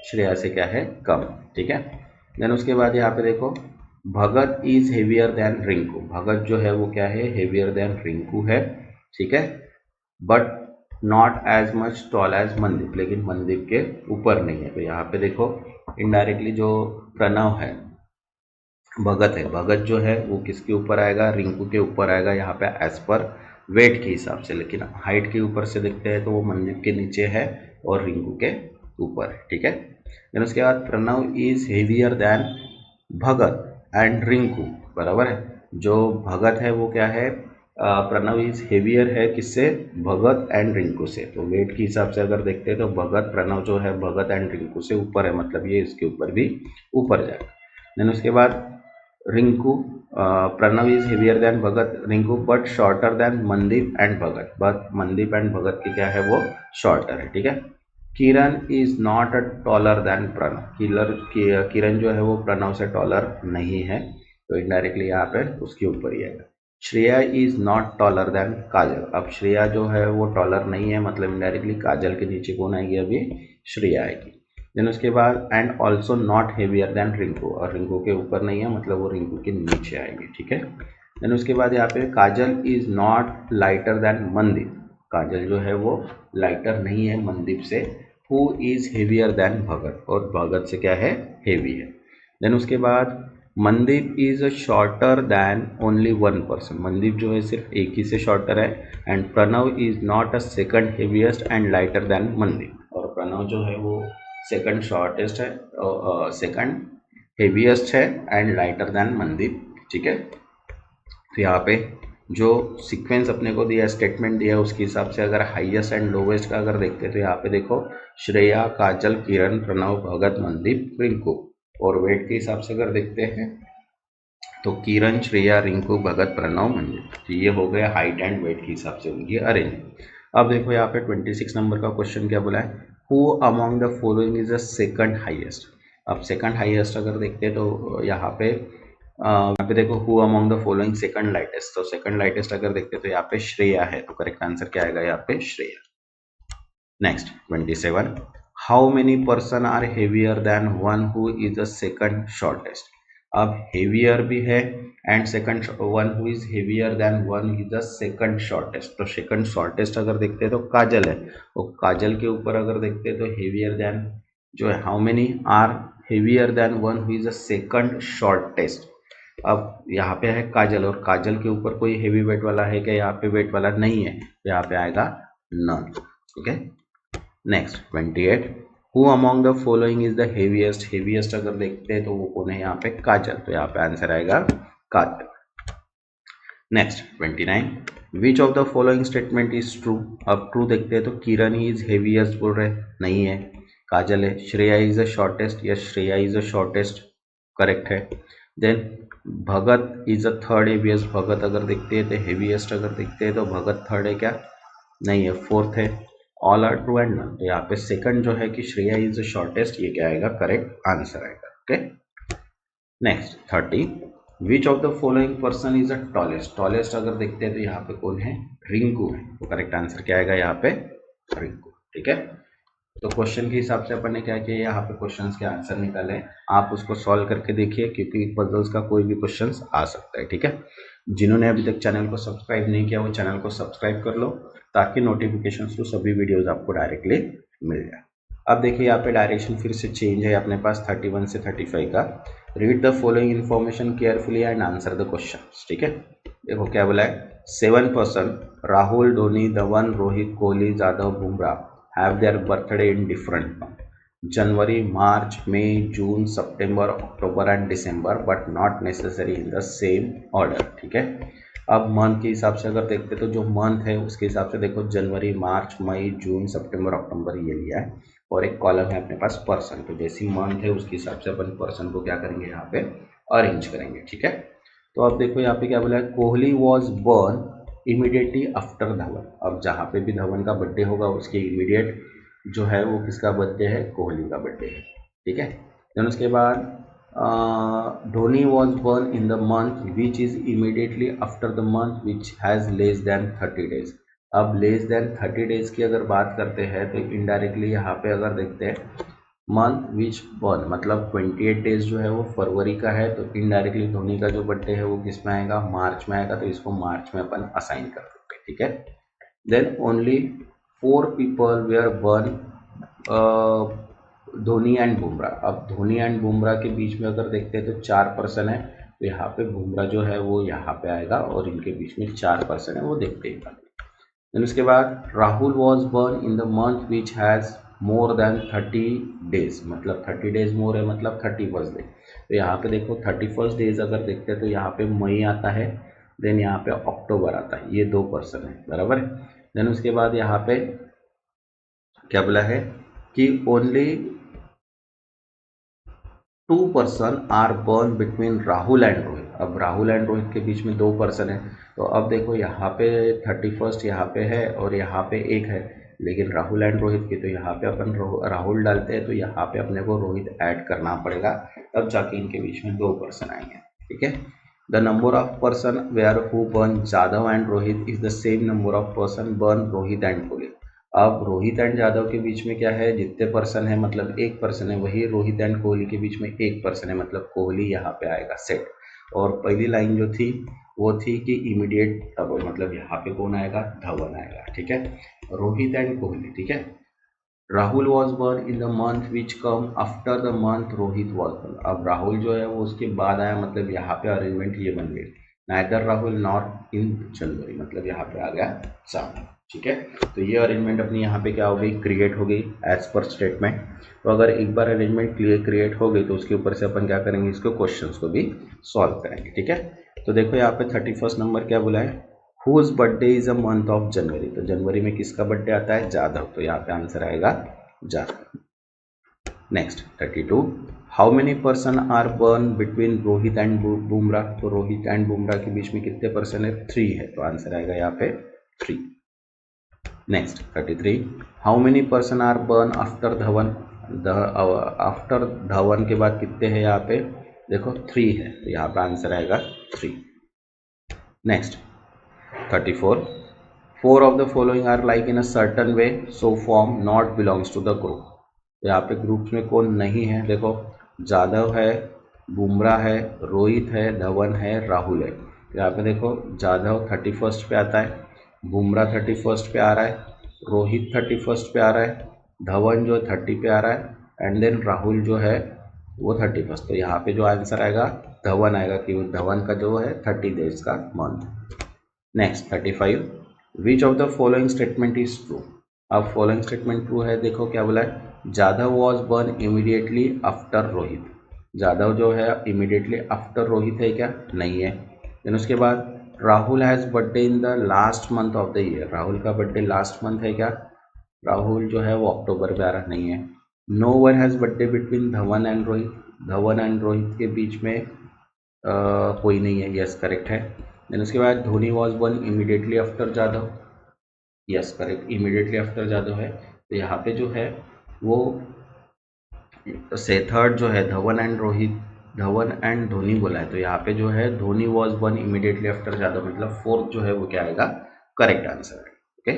श्रेया से क्या है कम, ठीक है। देन उसके बाद यहाँ पे देखो भगत इज हेवियर देन रिंकू। भगत जो है वो क्या है, हेवियर देन रिंकू है, ठीक है, but not as much tall as Mandeep, लेकिन मनदीप के ऊपर नहीं है। तो यहाँ पे देखो इनडायरेक्टली जो प्रणव है भगत है, भगत जो है वो किसके ऊपर आएगा, रिंकू के ऊपर आएगा यहाँ पे एज पर वेट के हिसाब से, लेकिन हाइट के ऊपर से देखते हैं तो वो मनदीप के नीचे है और रिंकू के ऊपर है, ठीक है। देन उसके बाद Pranav is heavier than Bhagat and Rinku, बराबर है। जो भगत है वो क्या है, प्रणव इज हेवियर है किससे, भगत एंड रिंकू से। तो वेट के हिसाब से अगर देखते हैं तो भगत प्रणव जो है भगत एंड रिंकू से ऊपर है, मतलब ये इसके ऊपर भी ऊपर जाएगा। देन उसके बाद Rinku Pranav is heavier than Bhagat Rinku but shorter than Mandeep and Bhagat, but Mandeep and Bhagat की क्या है वो शॉर्टर है, ठीक है। Kiran is not a taller than Pranav. Kiran जो है वो प्रणव से टॉलर नहीं है, तो इनडायरेक्टली यहाँ पे उसके ऊपर ही आएगा। Shreya is not taller than Kajal. अब श्रेया जो है वो टॉलर नहीं है, मतलब इनडायरेक्टली काजल के नीचे कौन आएगी, अभी श्रेया आएगी। देन उसके बाद and also not heavier than Rinku, और रिंकू के ऊपर नहीं है, मतलब वो रिंकू के नीचे आएगी, ठीक है। देन उसके बाद यहाँ पे Kajal is not lighter than Mandeep. Kajal जो है वो लाइटर नहीं है मनदीप से। Who is heavier than Bhagat, और भगत से क्या है, हेवी है। देन उसके बाद Mandeep is shorter than only 1 person. Mandeep जो है सिर्फ एक ही से शॉर्टर है। And Pranav is not a second heaviest and lighter than Mandeep, और प्रणव जो है वो सेकंड शॉर्टेस्ट है, सेकंड हेवीएस्ट है एंड लाइटर देन मनदीप, ठीक है। तो यहाँ पे जो सीक्वेंस अपने को दिया, स्टेटमेंट दिया है, उसके हिसाब से अगर हाईएस्ट एंड लोवेस्ट का अगर देखते हैं तो यहाँ पे देखो श्रेया काजल किरण प्रणव भगत मनदीप रिंकू, और वेट के हिसाब से अगर देखते हैं तो किरण, श्रेया, रिंकू, भगत, प्रणव, मंजित, तो ये हो गया हाइट एंड वेट के हिसाब से उनकी अरेंज। अब देखो यहाँ पे 26 नंबर का क्वेश्चन क्या बोला है, who among the following is the second highest. अब सेकंड हाईएस्ट अगर देखते हैं तो यहाँ पे देखो who among the following second lightest, तो सेकंड लाइटेस्ट अगर देखते हैं तो यहाँ पे श्रेया है, तो करेक्ट आंसर क्या आएगा यहाँ पे Shreya. Next 27, how many person are heavier than one who is the second shortest. अब हेवियर भी है and second one who is heavier than one is the second shortest, तो सेकंड शॉर्टेस्ट अगर देखते हैं तो काजल है, वो काजल के ऊपर अगर देखते हैं तो हेवियर देन जो है how many are heavier than one who is the second shortest. अब यहाँ पे है काजल और काजल के ऊपर कोई हेवी वेट वाला है क्या, यहाँ पे वेट वाला नहीं है, यहाँ पे आएगा नन। ठीक है। Next 28, who among the following is the heaviest, heaviest अगर देखते हैं तो वो कौन है यहाँ पे काजल, तो यहाँ पे आंसर आएगा Kajal. Next 29, which of the following statement is true. अब ट्रू देखते हैं तो किरण ही इज हेवीएस्ट बोल रहे, नहीं है, काजल है। Shreya is the shortest, yes Shreya is the shortest, correct है। Then Bhagat is the third heaviest, Bhagat अगर देखते हैं तो हेवीएस्ट अगर देखते हैं तो भगत थर्ड है क्या, नहीं है, फोर्थ है। All are true and none, तो यहाँ पे सेकंड जो है कि श्रेया इज द शॉर्टेस्ट, ये क्या आएगा, करेक्ट आंसर आएगा। Okay. Next 30, which of the following person is the tallest, tallest अगर देखते हैं तो यहाँ पे कौन है, रिंकू है, तो करेक्ट आंसर क्या आएगा यहाँ पे रिंकू। ठीक है। तो क्वेश्चन के हिसाब से अपन ने क्या किया, यहाँ पे क्वेश्चंस के आंसर निकाले, आप उसको सॉल्व करके देखिए क्योंकि पजल्स का कोई भी क्वेश्चंस आ सकता है। ठीक है। जिन्होंने अभी तक चैनल को सब्सक्राइब नहीं किया वो चैनल को सब्सक्राइब कर लो ताकि नोटिफिकेशन थ्रू सभी वीडियोस आपको डायरेक्टली मिल जाए। अब देखिए यहाँ पे डायरेक्शन फिर से चेंज है अपने पास 31 से 35 का। Read the following information carefully and answer the question. ठीक है। देखो क्या बोला है, 7 person Rahul, Dhoni, Dhawan, Rohit, Kohli, Yadav, Bumrah have their birthday in different month, January, March, May, June, September, October and December, but not necessary in the same order। ठीक है। अब मंथ के हिसाब से अगर देखते तो जो मंथ है उसके हिसाब से देखो जनवरी, मार्च, मई, जून, सितंबर, अक्टूबर ये लिया है और एक कॉलम है अपने पास पर्सन, तो जैसी मंथ है उसके हिसाब से अपन पर्सन को क्या करेंगे यहाँ पे अरेंज करेंगे। ठीक है। तो अब देखो यहाँ पे क्या बोला है, Kohli was born immediately after Dhawan. अब जहाँ पे भी धवन का बर्थडे होगा उसके इमीडिएट जो है वो किसका बर्थडे है, कोहली का बर्थडे है। ठीक है। देन उसके बाद Dhoni was born in the month which is immediately after the month which has less than 30 days. अब लेस देन 30 डेज की अगर बात करते हैं तो इनडायरेक्टली यहाँ पे अगर देखते हैं मंथ विच बॉर्न मतलब 28 डेज जो है वो फरवरी का है, तो इनडायरेक्टली धोनी का जो बर्थडे है वो किस में आएगा, मार्च में आएगा, तो इसको मार्च में अपन असाइन कर सकते हैं। ठीक है। Then only 4 people were born Dhoni and Bumrah. अब धोनी एंड बुमराह के बीच में अगर देखते हैं तो 4 पर्सन है, तो यहाँ पे बुमराह जो है वो यहाँ पे आएगा और इनके बीच में 4 पर्सन है वो देखते हैं। देन उसके बाद Rahul was born in the month which has more than 30 days, मतलब 30 डेज मोर है मतलब 31st डे, तो यहाँ पे देखो 31st डेज अगर देखते हैं तो यहाँ पे मई आता है, देन यहाँ पे अक्टूबर आता है, ये 2 पर्सन है, बराबर है। देन उसके बाद यहाँ पे क्या बोला है कि only 2 person are born between Rahul and Rohit. अब राहुल एंड रोहित के बीच में 2 पर्सन है, तो अब देखो यहाँ पे 31st यहाँ पे है और यहाँ पे एक है, लेकिन राहुल एंड रोहित की तो यहाँ पे अपन राहुल डालते हैं तो यहाँ पे अपने को रोहित ऐड करना पड़ेगा, तब जाके इनके बीच में 2 पर्सन आएंगे। ठीक है। The number of person were who born Jadhav and Rohit is the same number of person born Rohit and Kohli. अब रोहित एंड यादव के बीच में क्या है, जितने पर्सन है मतलब 1 पर्सन है, वही रोहित एंड कोहली के बीच में 1 पर्सन है, मतलब कोहली यहाँ पे आएगा सेट। और पहली लाइन जो थी वो थी कि इमीडिएट धवन, मतलब यहाँ पे कौन आएगा, धवन आएगा। ठीक है। रोहित एंड कोहली। ठीक है। Rahul was born in the month which come after the month Rohit was born. अब राहुल जो है वो उसके बाद आया, मतलब यहाँ पे अरेंजमेंट ये बन गई, नाइदर राहुल नॉट इन जनवरी, मतलब यहाँ पे आ गया सामने। ठीक है। तो ये अरेंजमेंट अपनी यहाँ पे क्या हो गई, क्रिएट हो गई एज पर स्टेटमेंट। तो अगर एक बार अरेंजमेंट क्रिएट हो गई तो उसके ऊपर से अपन क्या करेंगे, इसको क्वेश्चंस को भी सॉल्व करेंगे। ठीक है। तो देखो यहाँ पे 31st नंबर क्या बोला है, whose birthday is a month of January. तो जनवरी में किसका बर्थडे आता है, जादव, तो यहाँ पे आंसर आएगा Jadhav. Next 32, how many person are born between Rohit and Bumrah, तो रोहित एंड बुमराह के बीच में कितने पर्सन है, 3 है, तो आंसर आएगा यहाँ पे 3। Next 33, how many person are born after Dhawan, after Dhawan के बाद कितने हैं यहाँ पे, देखो 3 है, तो यहाँ पे आंसर आएगा 3। Next 34, 4 of the following are like in a certain way so form not belongs to the group, यहाँ पे ग्रुप्स में कौन नहीं है, देखो जादव है, बुमराह है, रोहित है, धवन है, राहुल है, तो यहाँ पे देखो जादव 31st पे आता है, बुमराह 31st पे आ रहा है, रोहित 31st पे आ रहा है, धवन जो 30 पे आ रहा है, एंड देन राहुल जो है वो 31st, तो यहाँ पे जो आंसर आएगा धवन आएगा, क्योंकि धवन का जो है 30 डेज का month. Next 35, which of the following statement is true, अब फॉलोइंग स्टेटमेंट ट्रू है, देखो क्या बोला है, Jadhav was born immediately after Rohit, Jadhav जो है इमीडिएटली आफ्टर रोहित है क्या, नहीं है। देन उसके बाद Rahul has birthday in the last month of the year, Rahul का बर्थडे लास्ट मंथ है क्या, राहुल जो है वो अक्टूबर में आ रहा, नहीं है। No one has birthday between Dhawan and Rohit, Dhawan and Rohit के बीच में कोई नहीं है, यस करेक्ट है। देन उसके बाद Dhoni was born immediately after Jadhav, yes correct, immediately after Jadhav है, तो यहाँ पे जो है वो से थर्ड जो है धवन एंड रोहित, धवन एंड धोनी बोला है, तो यहाँ पे जो है Dhoni was born immediately after Jadhav, मतलब फोर्थ जो है वो क्या आएगा, करेक्ट आंसर है। ओके,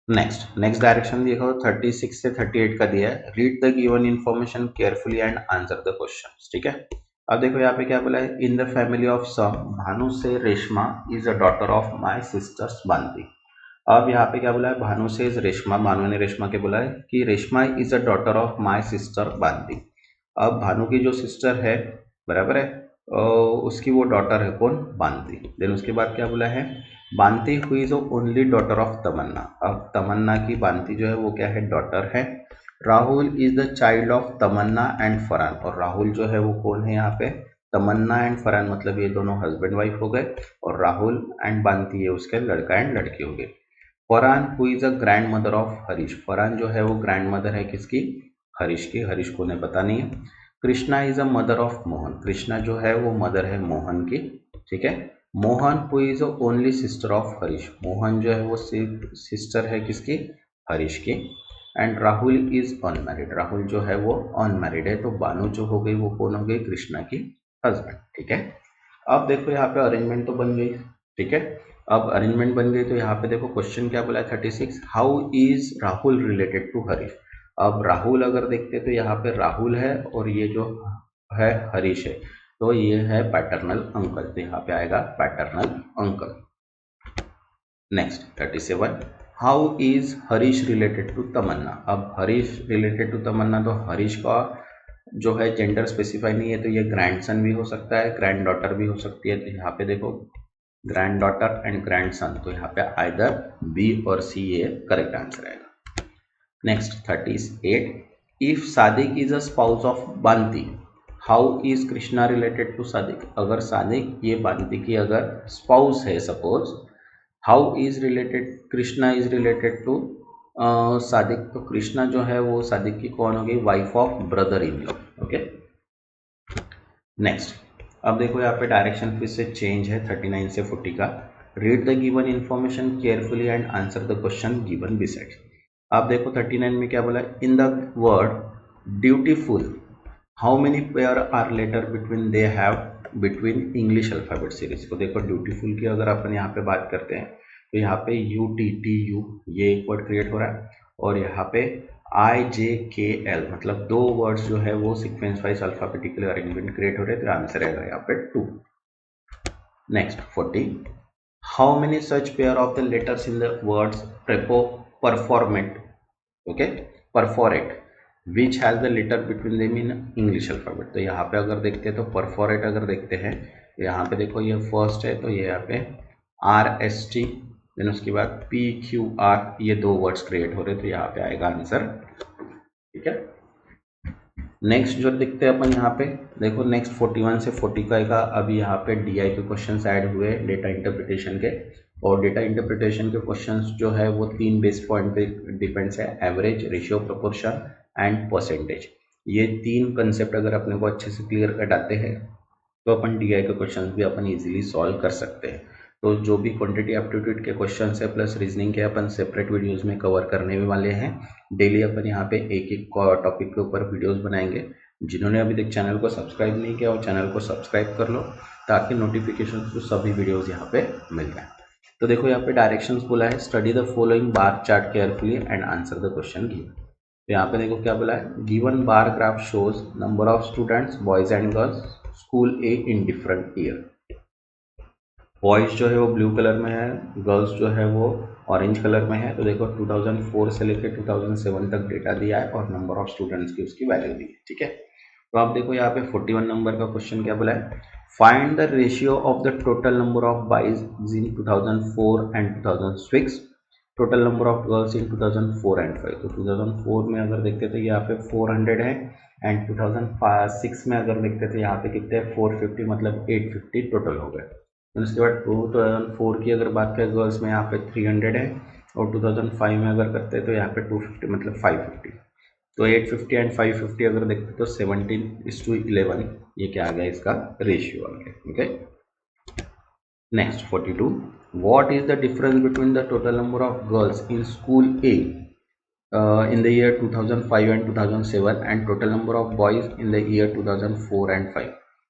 नेक्स्ट डायरेक्शन देखो 36 से 38 का दिया है, read the given information carefully and answer the questions, ठीक है। अब देखो यहाँ पे क्या बोला है, in the family of some Bhanu से Reshma is a daughter of my sisters Banti, अब यहाँ पे क्या बोला है, भानु से रेशमा, भानु ने रेशमा के बोला है कि Reshma is a daughter of my sister Banti, अब भानु की जो सिस्टर है बराबर है, उसकी वो डॉटर है कौन, बांती। देन उसके बाद क्या बोला है, बांती हुई इज ओनली डॉटर ऑफ तमन्ना, अब तमन्ना की बांती जो है वो क्या है, डॉटर है। Rahul is the child of Tamanna and Farhan, और राहुल जो है वो कौन है यहाँ पे, तमन्ना एंड फरहान, मतलब ये दोनों हस्बैंड वाइफ हो गए, और राहुल एंड बांती है उसके लड़का एंड लड़की हो गए। Farhan who is a grand mother of Harish, Farhan जो है वो ग्रैंड मदर है किसकी, हरीश की, हरीश को ने पता नहीं है। Krishna is a mother of Mohan, Krishna जो है वो मदर है मोहन की, ठीक है। Mohan who is only sister of Harish, Mohan जो है वो सिर्फ सिस्टर है किसकी, हरीश की। And Rahul is unmarried, Rahul जो है वो अनमैरिड है, तो बानु जो हो गई वो कौन हो गई, कृष्णा की हस्बैंड, ठीक है। अब देखो यहाँ पे अरेंजमेंट तो बन गई, ठीक है। अब अरेंजमेंट बन गई तो यहाँ पे देखो क्वेश्चन क्या बोला है 36, how is Rahul related to Harish, अब राहुल अगर देखते तो यहाँ पे राहुल है और ये जो है हरीश है, तो ये है पैटर्नल अंकल, तो यहाँ पे आएगा paternal uncle. Next 37, how is Harish related to Tamanna, अब हरीश रिलेटेड टू तमन्ना, तो हरीश का जो है जेंडर स्पेसिफाई नहीं है, तो ये ग्रैंडसन भी हो सकता है, ग्रैंड डॉटर भी हो सकती है, तो यहाँ पे देखो granddaughter and grandson, तो यहाँ पे आइदर बी और सी ये करेक्ट आंसर आएगा। Next 38, if Sadiq is a spouse of Banti, how is Krishna related to Sadiq, अगर सादिक ये बांती की अगर स्पाउस है suppose, how is related, Krishna is related to Sadiq, तो कृष्णा जो है वो सादिक की कौन होगी, wife of brother in law, okay. Next अब देखो यहाँ पे डायरेक्शन फिर से चेंज है 39 से 40 का, read the given information carefully and answer the question given बिसाइड। आप देखो 39 में क्या बोला, in the word dutiful how many pair are letter between they have between English alphabet series, तो देखो ड्यूटीफुल की अगर अपन यहाँ पे बात करते हैं तो यहाँ पे यू टी टी यू ये एक वर्ड क्रिएट हो रहा है, और यहाँ पे आई जे के एल मतलब दो वर्ड्स जो है वो sequence wise alphabetical arrangement create हो रहे हैं, तो आंसर आएगा यहाँ पे 2। Next 40, how many such pair of the letters in the words perforate, okay, perforate which has the letter between them in English alphabet, तो यहाँ पे अगर देखते हैं तो परफोरेट अगर देखते हैं तो यहाँ पे देखो ये फर्स्ट है, तो ये यहाँ पे आर एस टी, देन उसके बाद पी क्यू आर, ये दो वर्ड्स क्रिएट हो रहे, तो यहाँ पे आएगा आंसर, ठीक है। नेक्स्ट जो देखते हैं अपन यहाँ पे देखो नेक्स्ट 41 से 40 का अभी यहाँ पे डीआई के क्वेश्चंस ऐड हुए डेटा इंटरप्रिटेशन के, और डेटा इंटरप्रिटेशन के क्वेश्चंस जो है वो 3 बेस पॉइंट पे डिपेंड्स है, average, ratio, proportion and percentage. ये 3 कंसेप्ट अगर अपने को अच्छे से क्लियर कट आते हैं तो अपन डीआई के क्वेश्चन भी अपन इजीली सॉल्व कर सकते हैं। तो जो भी क्वांटिटी एप्टीट्यूड के क्वेश्चन है प्लस रीजनिंग के अपन सेपरेट वीडियोस में कवर करने वाले हैं। डेली अपन यहाँ पे एक एक टॉपिक के ऊपर वीडियोस बनाएंगे। जिन्होंने अभी तक चैनल को सब्सक्राइब नहीं किया और चैनल को सब्सक्राइब कर लो ताकि नोटिफिकेशन को सभी वीडियोज यहाँ पे मिल जाए। तो देखो यहाँ पे डायरेक्शंस बोला है, study the following bar chart carefully and answer the question given. तो यहाँ पे देखो क्या बोला है, given bar graph shows number of students boys and girls school A in different year. Boys जो है वो ब्लू कलर में है, गर्ल्स जो है वो ऑरेंज कलर में है। तो देखो 2004 से लेकर 2007 तक डेटा दिया है और नंबर ऑफ स्टूडेंट्स की उसकी वैल्यू दी है। ठीक है, तो आप देखो यहाँ पे 41 नंबर का क्वेश्चन क्या बोला है, find the ratio of the total number of boys in 2004 and 2006, total number of girls in 2004 and 5। तो 2004 में अगर देखते तो यहाँ पे 400 है एंड 2006 में अगर देखते तो यहाँ पे कितने 450, मतलब 850 टोटल हो गए। उसके बाद 2004 की अगर बात करें गर्ल्स में यहाँ पे 300 है और 2005 में अगर करते हैं तो यहाँ पे 250 मतलब 550। तो 850 एंड 550 अगर देखते तो 17:11 ये क्या आ गया, इसका रेशियो आ गया। Okay, next 42, what is the difference between the total number of girls in school A in the year 2005 and 2007 and total number of boys in the year 2004 and 5।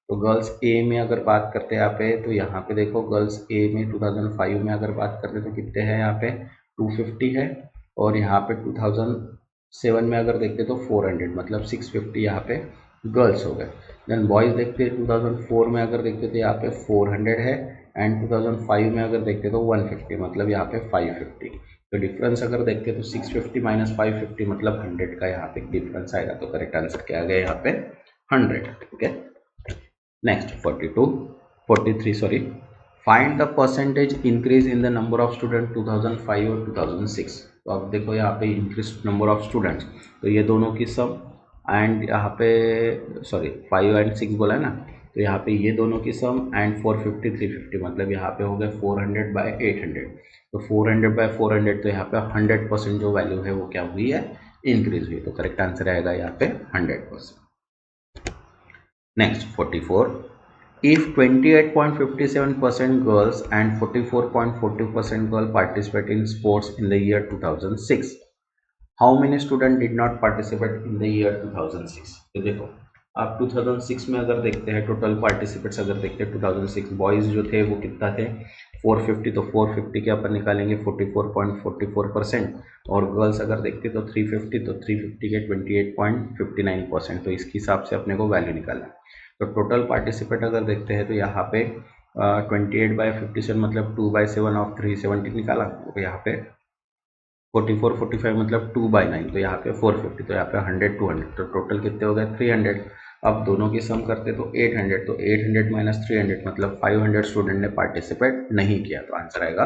तो गर्ल्स ए में अगर बात करते हैं यहाँ पे तो यहाँ पे देखो गर्ल्स ए में 2005 में अगर बात करते तो कितने हैं यहाँ पे 250 है और यहाँ पे 2007 में अगर देखते तो 400 मतलब 650 यहाँ पे गर्ल्स हो गए। देन बॉयज़ देखते 2004 में अगर देखते तो यहाँ पे 400 है एंड 2005 में अगर देखते तो 150 मतलब यहाँ पे 550। तो डिफरेंस अगर देखते तो 650 माइनस 550 मतलब 100 का यहाँ पे डिफरेंस आएगा। तो करेक्ट आंसर क्या आ गया यहाँ पे 100। Okay, next 43 sorry, find the percentage increase in the number of student 2005 और 2006। तो अब देखो यहाँ पे इंक्रीज नंबर ऑफ स्टूडेंट्स, तो ये दोनों की सम एंड यहाँ पे सॉरी 5 एंड 6 बोला है ना, तो यहाँ पे ये दोनों की सम एंड 450 350 मतलब यहाँ पे हो गया 400 बाय 800। तो 400 बाय 400 तो यहाँ पे 100% जो वैल्यू है वो क्या हुई है, इंक्रीज हुई। तो करेक्ट आंसर आएगा यहाँ पे 100%। Next 44, if 28.57% girls and 44.42% girls participate in sports in the year 2006, how many students did not participate in the year 2006। तो देखो आप 2006 में अगर देखते हैं टोटल पार्टिसिपेट्स अगर देखते हैं 2006 बॉयज़ जो थे वो कितना थे 450, तो 450 के अपन निकालेंगे 44.44% और गर्ल्स अगर देखते तो 350, तो 350 के 28.59%। तो इसके हिसाब से अपने को वैल्यू निकालना है। तो टोटल पार्टिसिपेट अगर देखते हैं तो यहाँ पे 28/57 मतलब 2/7 ऑफ 370 निकाला। तो यहाँ पे 44 45 मतलब 2/9 तो यहाँ पे 450, तो यहाँ पे 100 200 तो टोटल कितने हो गए 300। अब दोनों की सम करते तो 800, तो 800 माइनस 300 मतलब 500 स्टूडेंट ने पार्टिसिपेट नहीं किया। तो आंसर आएगा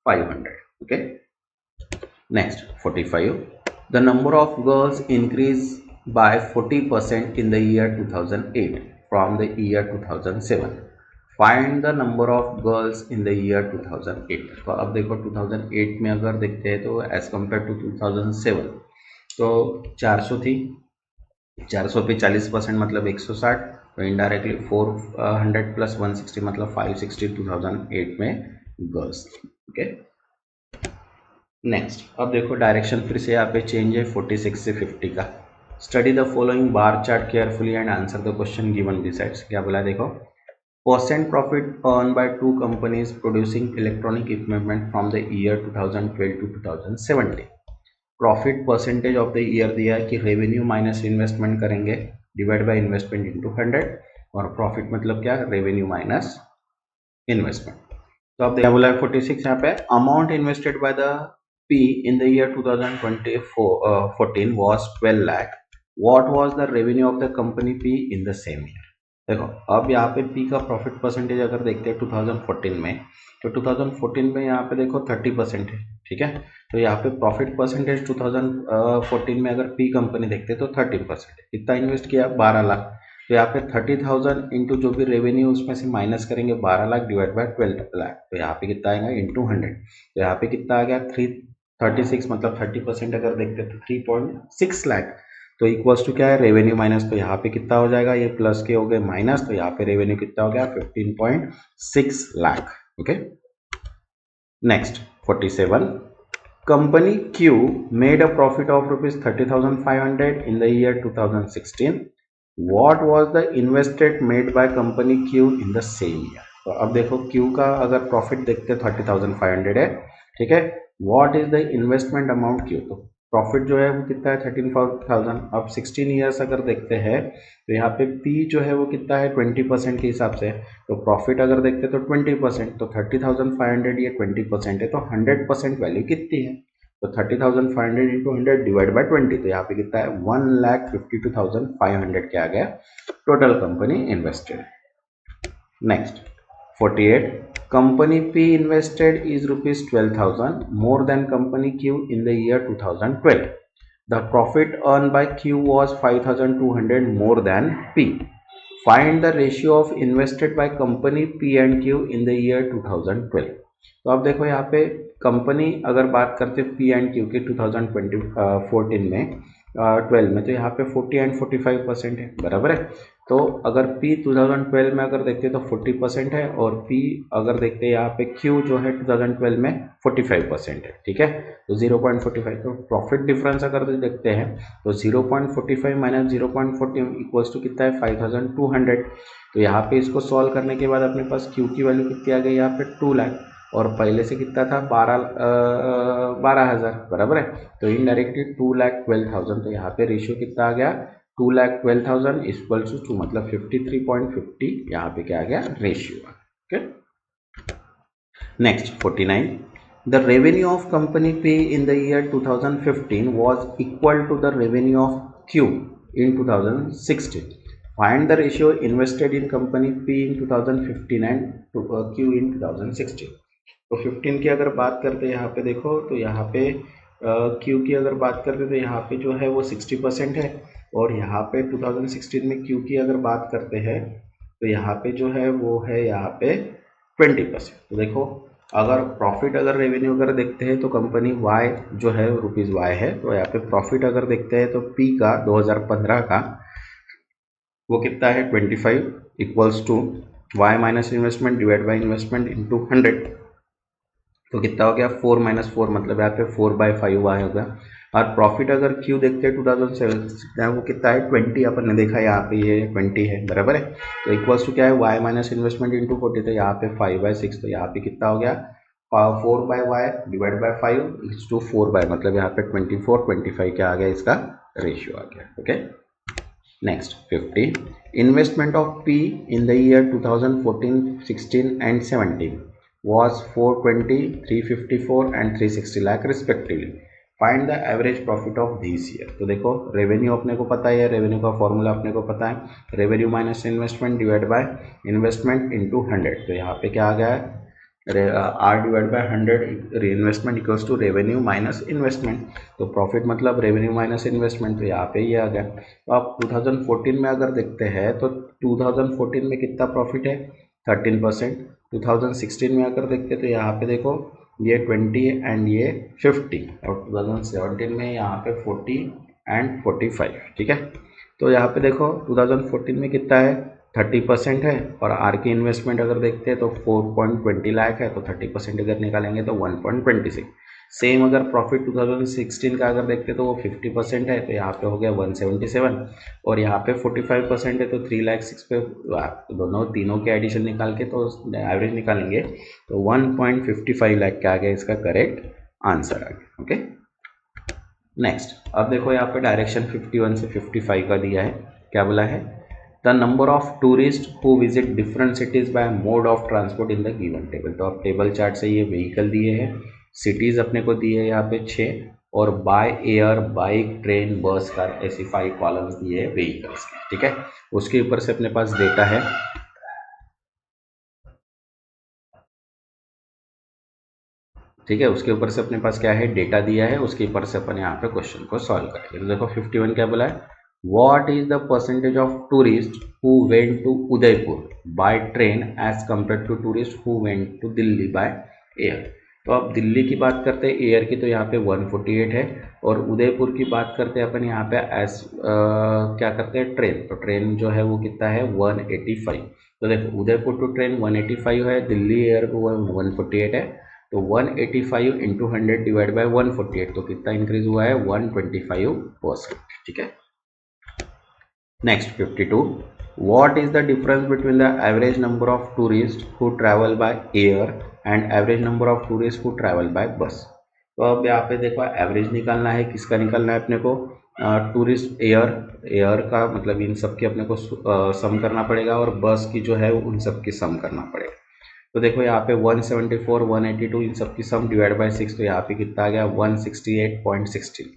500। Okay, next 45, the number of girls increase by 40% in the year 2008 from the year 2007। Find the number of girls in the year 2008। तो अब देखो 2008 में अगर देखते हैं तो एज कम्पेयर टू 2007 तो 400 थी, 400 पे 40% मतलब 160, तो इनडायरेक्टली 400 प्लस 160 मतलब 560 2008 में गर्ल्स थी। ओके, नेक्स्ट अब देखो डायरेक्शन फिर से यहाँ पे चेंज है 46 से 50 का। Study the following bar chart carefully and answer the question given besides. क्या बोला देखो, percent profit earned by two companies producing electronic equipment from the year 2012 to 2017। Profit percentage of the year दिया है कि रेवेन्यू माइनस इन्वेस्टमेंट करेंगे डिवाइड बाय इन्वेस्टमेंट इनटू 100 और प्रॉफिट मतलब क्या, रेवेन्यू माइनस इन्वेस्टमेंट। तो अब देखा बोला है 46 यहाँ पे, amount invested by the P in the year 2014 was 12 lakh। What was the revenue of the company P in the same year. देखो अब यहाँ पे पी का प्रॉफिट परसेंटेज अगर देखते हैं 2014 में, तो 2014 में यहाँ पे देखो 30% है। ठीक है, तो यहाँ पे प्रॉफिट परसेंटेज 2014 में अगर पी कंपनी देखते हैं तो 30%। कितना इन्वेस्ट किया 12 लाख। तो यहाँ पे 30,000 इंटू जो भी रेवेन्यू उसमें से माइनस करेंगे 12 लाख डिवाइड बाय 12 लाख, तो यहाँ पे कितना आएगा इंटू 100। तो यहाँ पे कितना आ गया 336 मतलब 30% अगर देखते हैं तो 3.6 लाख। तो इक्वल्स टू क्या है, रेवेन्यू माइनस, तो यहाँ पे कितना हो जाएगा, ये प्लस के हो गए माइनस, तो यहाँ पे रेवेन्यू कितना हो गया 15.6 lakh. Okay, next 47, company Q made a profit of rupees 30,500 in the year 2016. What was the invested made by company Q in the same year? तो अब देखो Q का अगर प्रॉफिट देखते 30,500 है, ठीक है, what is the investment amount Q, तो प्रॉफिट जो है वो कितना है 13,000। अब 16 ईयर्स अगर देखते हैं तो यहाँ पे P जो है वो कितना है 20% के हिसाब से, तो प्रॉफिट अगर देखते तो 20%, तो 30,500 ये 20% है, तो 100% वैल्यू कितनी है, तो 30,500 इंटू 100 डिवाइड बाई 20, तो यहाँ पे कितना है 1,52,500 के आ गया total company invested. Next 48, company P invested is rupees 12,000 more than company Q in the year 2012. The profit earn by Q was 5,200 more than P. Find the ratio of invested by company P and Q in the year 2012. तो अब देखो यहाँ पे कंपनी अगर बात करते P एंड Q के 2014 में 12 में, तो यहाँ पे 40 एंड 45% है, बराबर है। तो अगर P 2012 में अगर देखते तो 40% है, और P अगर देखते हैं यहाँ पे Q जो है 2012 में 45% है, ठीक है, तो 0.45, तो प्रॉफिट डिफरेंस अगर देखते हैं तो 0.45 माइनस 0.40 इक्वल्स टू कितना है 5,200। तो यहाँ पे इसको सॉल्व करने के बाद अपने पास Q की वैल्यू कितनी आ गई यहाँ पे 2 लाख, और पहले से कितना था 12,000, बराबर है। तो इनडायरेक्टली 2,12,000, तो यहाँ पे रेशियो कितना आ गया 2,12,000 इक्वल्स टू मतलब 53.50, यहाँ पे क्या आ गया ratio. Okay, next 49, the revenue of company P in the year 2015 was equal to the revenue of Q in 2016. Find the ratio invested in company P in 2015 and Q in 2016. तो 15 की अगर बात करते हैं यहाँ पे देखो, तो यहाँ पे Q की अगर बात करते तो यहाँ पे जो है वो 60% है, और यहाँ पे 2016 में Q की अगर बात करते हैं तो यहाँ पे जो है वो है यहाँ पे 20%। तो देखो अगर प्रॉफिट अगर रेवेन्यू अगर देखते हैं तो कंपनी Y जो है रुपीज़ Y है, तो यहाँ पे प्रॉफिट अगर देखते हैं तो P का 2015 का वो कितना है 25 equals to Y minus investment divide by investment into 100, तो कितना हो गया 4 माइनस 4 मतलब यहाँ पे 4/5 Y होगा। और प्रॉफिट अगर Q देखते हैं 2007 वो कितना है 20, अपन ने देखा यहाँ पे ये 20 है, बराबर है। तो इक्वल्स टू क्या है Y माइनस इन्वेस्टमेंट इंटू 40, तो यहाँ पे 5/6, तो यहाँ पे कितना हो गया 4/Y डिवाइड बाई 5 इक्स टू 4/, मतलब यहाँ पे 24/25 क्या आ गया इसका रेशियो आ गया। Okay, next 50, investment of P in the year 2014, 16 and 17 was 420, 354 and 360 lakh respectively. Find the average profit of this year. तो देखो रेवेन्यू अपने को पता है, रेवेन्यू का फॉर्मूला अपने को पता है, revenue minus investment divide by investment into 100, तो यहाँ पे क्या आ गया है R divide by 100 investment equals to revenue minus investment, तो प्रॉफिट मतलब रेवेन्यू माइनस इन्वेस्टमेंट, तो यहाँ पे ये आ गया। तो आप 2014 में अगर देखते हैं तो 2014 में कितना प्रॉफिट है 13%, 2016 में अगर देखते तो यहाँ पे देखो ये 20 एंड ये 50, और 2017 में यहाँ पे 40 एंड 45, ठीक है। तो यहाँ पे देखो 2014 में कितना है 30% है, और आर की इन्वेस्टमेंट अगर देखते हैं तो 4.20 लाख है, तो 30% अगर निकालेंगे तो 1.26। सेम अगर प्रॉफिट 2016 का अगर देखते तो वो 50% है, तो यहाँ पे हो गया 177, और यहाँ पे 45% है तो 3,06 पे दोनों तीनों के एडिशन निकाल के तो एवरेज निकालेंगे तो 1.55 लाख का आ गया इसका करेक्ट आंसर आ गया। ओके, नेक्स्ट अब देखो यहाँ पे डायरेक्शन 51 से 55 का दिया है, क्या बोला है the number of tourist who visit different cities by mode of transport in the given table. तो आप टेबल चार्ट से ये व्हीकल दिए हैं, सिटीज़ अपने को दिए है यहाँ पे 6, और by air bike train bus car ऐसी 5 कॉलम्स दिए हैं व्हीकल्स के, ठीक है। उसके ऊपर से अपने पास डेटा है, ठीक है, उसके ऊपर से अपने पास क्या है डेटा दिया है, उसके ऊपर से अपन यहाँ पे क्वेश्चन को सॉल्व करेंगे। तो देखो 51 क्या बोला है, what is the percentage of tourist who went to Udaipur by train as compare to tourist who went to Delhi by air. तो अब दिल्ली की बात करते हैं एयर की, तो यहाँ पे 148 है, और उदयपुर की बात करते हैं अपन यहाँ पे क्या करते हैं ट्रेन, तो ट्रेन जो है वो कितना है 185। तो देखो उदयपुर टू ट्रेन 185 है, दिल्ली एयर को 148 है, तो 185 इंटू 100 डिवाइड बाई 148, तो कितना इंक्रीज हुआ है 125%। ठीक है। Next 52, what is the difference between the average number of tourists who travel by air and average number of tourists who travel by bus? तो अब यहाँ पे देखो एवरेज निकालना है, किसका निकालना है अपने को, टूरिस्ट एयर, एयर का मतलब इन सब की अपने को सम करना पड़ेगा, और बस की जो है उन सब की सम करना पड़ेगा। तो देखो यहाँ पे 174 182 इन सब की सम डिवाइड बाय 6, तो यहाँ पे कितना आ गया 168.16।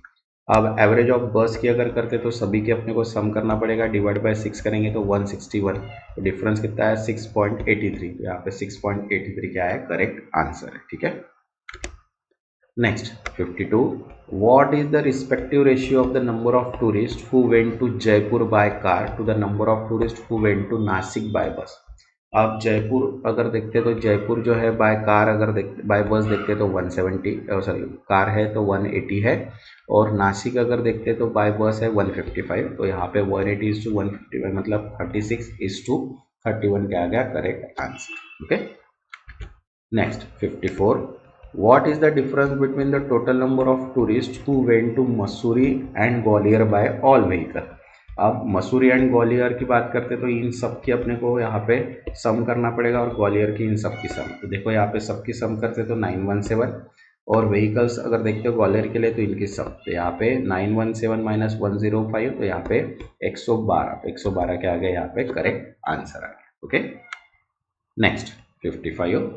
अब एवरेज ऑफ बस की अगर करते तो सभी के अपने को सम करना पड़ेगा, डिवाइड बाय 6 करेंगे तो 161, तो डिफरेंस कितना है 6.83, तो यहाँ पे 6.83 क्या है करेक्ट आंसर है। ठीक है। Next 52, what is the respective ratio of the number of tourists who went to Jaipur by car to the number of tourists who went to Nashik by bus? आप जयपुर अगर देखते तो जयपुर जो है बाय कार अगर देखते, बाय बस देखते तो 170, सॉरी कार है तो 180 है, और नासिक अगर देखते तो बाय बस है 155, तो यहाँ पे 180:155 मतलब 36:31 क्या आ गया correct answer. Okay. Next 54, what is the difference between the total number of tourists who went to Mussoorie and Gwalior by all vehicle? अब मसूरी एंड ग्वालियर की बात करते तो इन सब की अपने को यहाँ पे सम करना पड़ेगा, और ग्वालियर की इन सब की सम, तो देखो यहाँ पे सबकी सम करते तो 917, और व्हीकल्स अगर देखते हो ग्वालियर के लिए तो इनकी सम, तो यहाँ पे 917 माइनस 105, तो यहाँ पे 112, तो 112 क्या आ गया यहाँ पे करेक्ट आंसर आ गया। Okay. Next 55,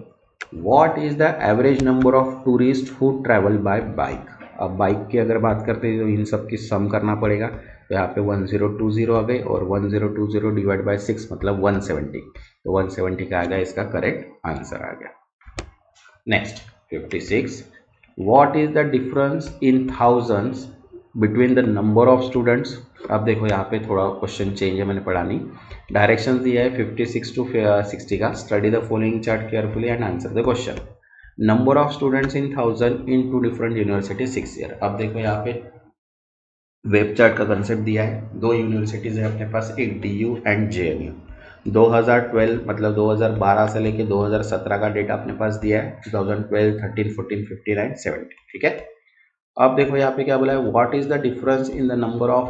what is the average number of tourist who travel by bike? अब बाइक की अगर बात करते हैं तो इन सब की सम करना पड़ेगा, तो यहाँ पे 1020 आ गई, और 1020 डिवाइड बाय 6 मतलब 170, तो 170 का आ गया इसका करेक्ट आंसर आ गया। Next 56, what is the difference in thousands between the number of students? अब देखो यहाँ पे थोड़ा क्वेश्चन चेंज है, मैंने पढ़ा नहीं, डायरेक्शन दिया है 56 to 60 का, study the following chart carefully and answer the question. Number of students in 1000 in 2 different university 6 year. अब देखो यहाँ पे वेब चार्ट का कंसेप्ट दिया है, दो यूनिवर्सिटीज है अपने पास, एक DU एंड JNU। 2012 मतलब 2012 से लेके 2017 का डेटा अपने पास दिया है, 2012 13 14 59 70। ठीक है। अब देखो यहाँ पे क्या बोला है, what is the difference in the number of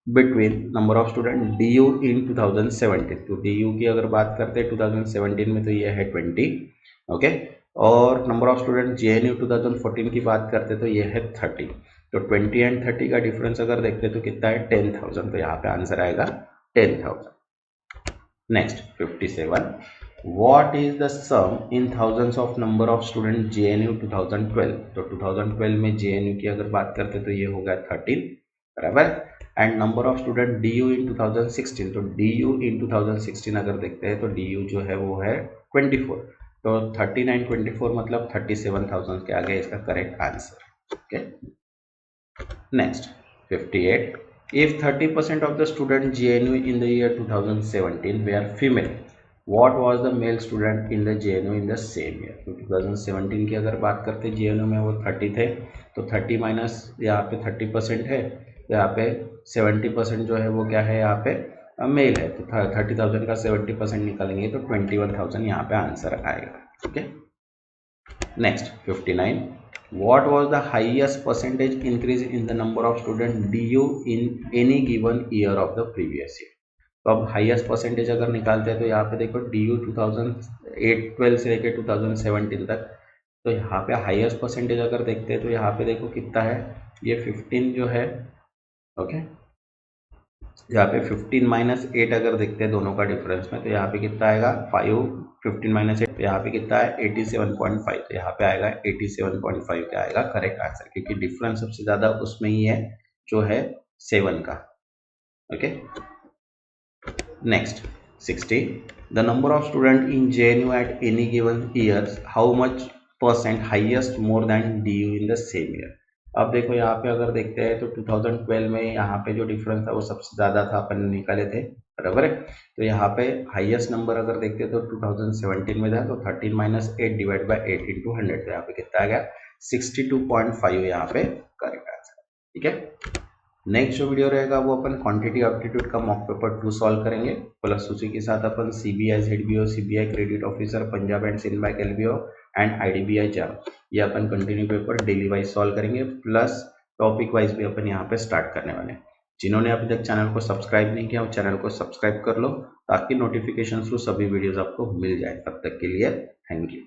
between number of student DU इन 2017, तो DU की अगर बात करते हैं 2017 में तो ये है 20। ओके। और नंबर ऑफ स्टूडेंट JNU 2014 की बात करते तो ये है 30, तो 20 एंड 30 का डिफरेंस अगर देखते तो कितना है 10,000, तो यहाँ पे आंसर आएगा 10,000। Next 57, what is the sum in thousands of number of student JNU 2012, तो 2012 में JNU की अगर बात करते तो ये होगा 13 बराबर, and number of student DU इन 2016, तो DU इन 2016 अगर देखते हैं तो DU जो है वो है 24, तो 39 24 मतलब 37,000 के आगे इसका correct answer. Okay. Next 58, if 30% of the student JNU in the year 2017 were female, what was the male student in the JNU in the same year? तो 2017 की अगर बात करते JNU में वो 30 थे, तो 30 माइनस यहाँ पे 30% है, तो यहाँ पे 70% जो है वो क्या है यहाँ पे मेल है, तो 30,000 का 70% निकालेंगे तो 21,000 यहाँ पे आंसर आएगा। ठीक है। Next 59, what was the highest percentage increase in the number of student DU in any given year of the previous year? तो अब हाईएस्ट परसेंटेज अगर निकालते हैं तो यहाँ पे देखो DU 2008-12 से लेकर 2017 तक, तो यहाँ पे हाईएस्ट परसेंटेज अगर देखते हैं तो यहाँ पे देखो कितना है, ये 15 जो है। ओके। यहाँ पे 15 माइनस 8 अगर देखते हैं दोनों का डिफरेंस में, तो यहाँ पे कितना आएगा 15 माइनस 8, तो यहाँ पे कितना है 87.5, तो यहाँ पे आएगा 87.5 का आएगा करेक्ट आंसर, क्योंकि डिफरेंस सबसे ज़्यादा उसमें ही है जो है 7 का। Okay. Next 60, the number of student in JNU at any given years, how much percent highest more than DU in the same year? अब देखो यहाँ पे अगर देखते हैं तो 2012 में यहाँ पे जो डिफरेंस था वो सबसे ज़्यादा था, अपन ने निकाले थे बराबर है। तो यहाँ पे हाईएस्ट नंबर अगर देखते हैं तो 2017 में था, तो 13 माइनस 8 डिवाइड बाई 8 इंटू 100, तो यहाँ पे कितना आ गया 62.5 यहाँ पे करेक्ट आंसर। ठीक है, नेक्स्ट जो वीडियो रहेगा वो अपन क्वांटिटी एप्टीट्यूड का मॉक पेपर 2 सॉल्व करेंगे, प्लस उसी के साथ अपन CBI ZBO, CBI credit officer, Punjab and Sindh bank LBO and IDBI JAM, ये अपन continue paper daily wise solve करेंगे, प्लस टॉपिक वाइज भी अपन यहाँ पे स्टार्ट करने वाले हैं। जिन्होंने अभी तक चैनल को सब्सक्राइब नहीं किया वो चैनल को सब्सक्राइब कर लो ताकि नोटिफिकेशन थ्रू सभी वीडियोस आपको मिल जाए। तब तक के लिए थैंक यू।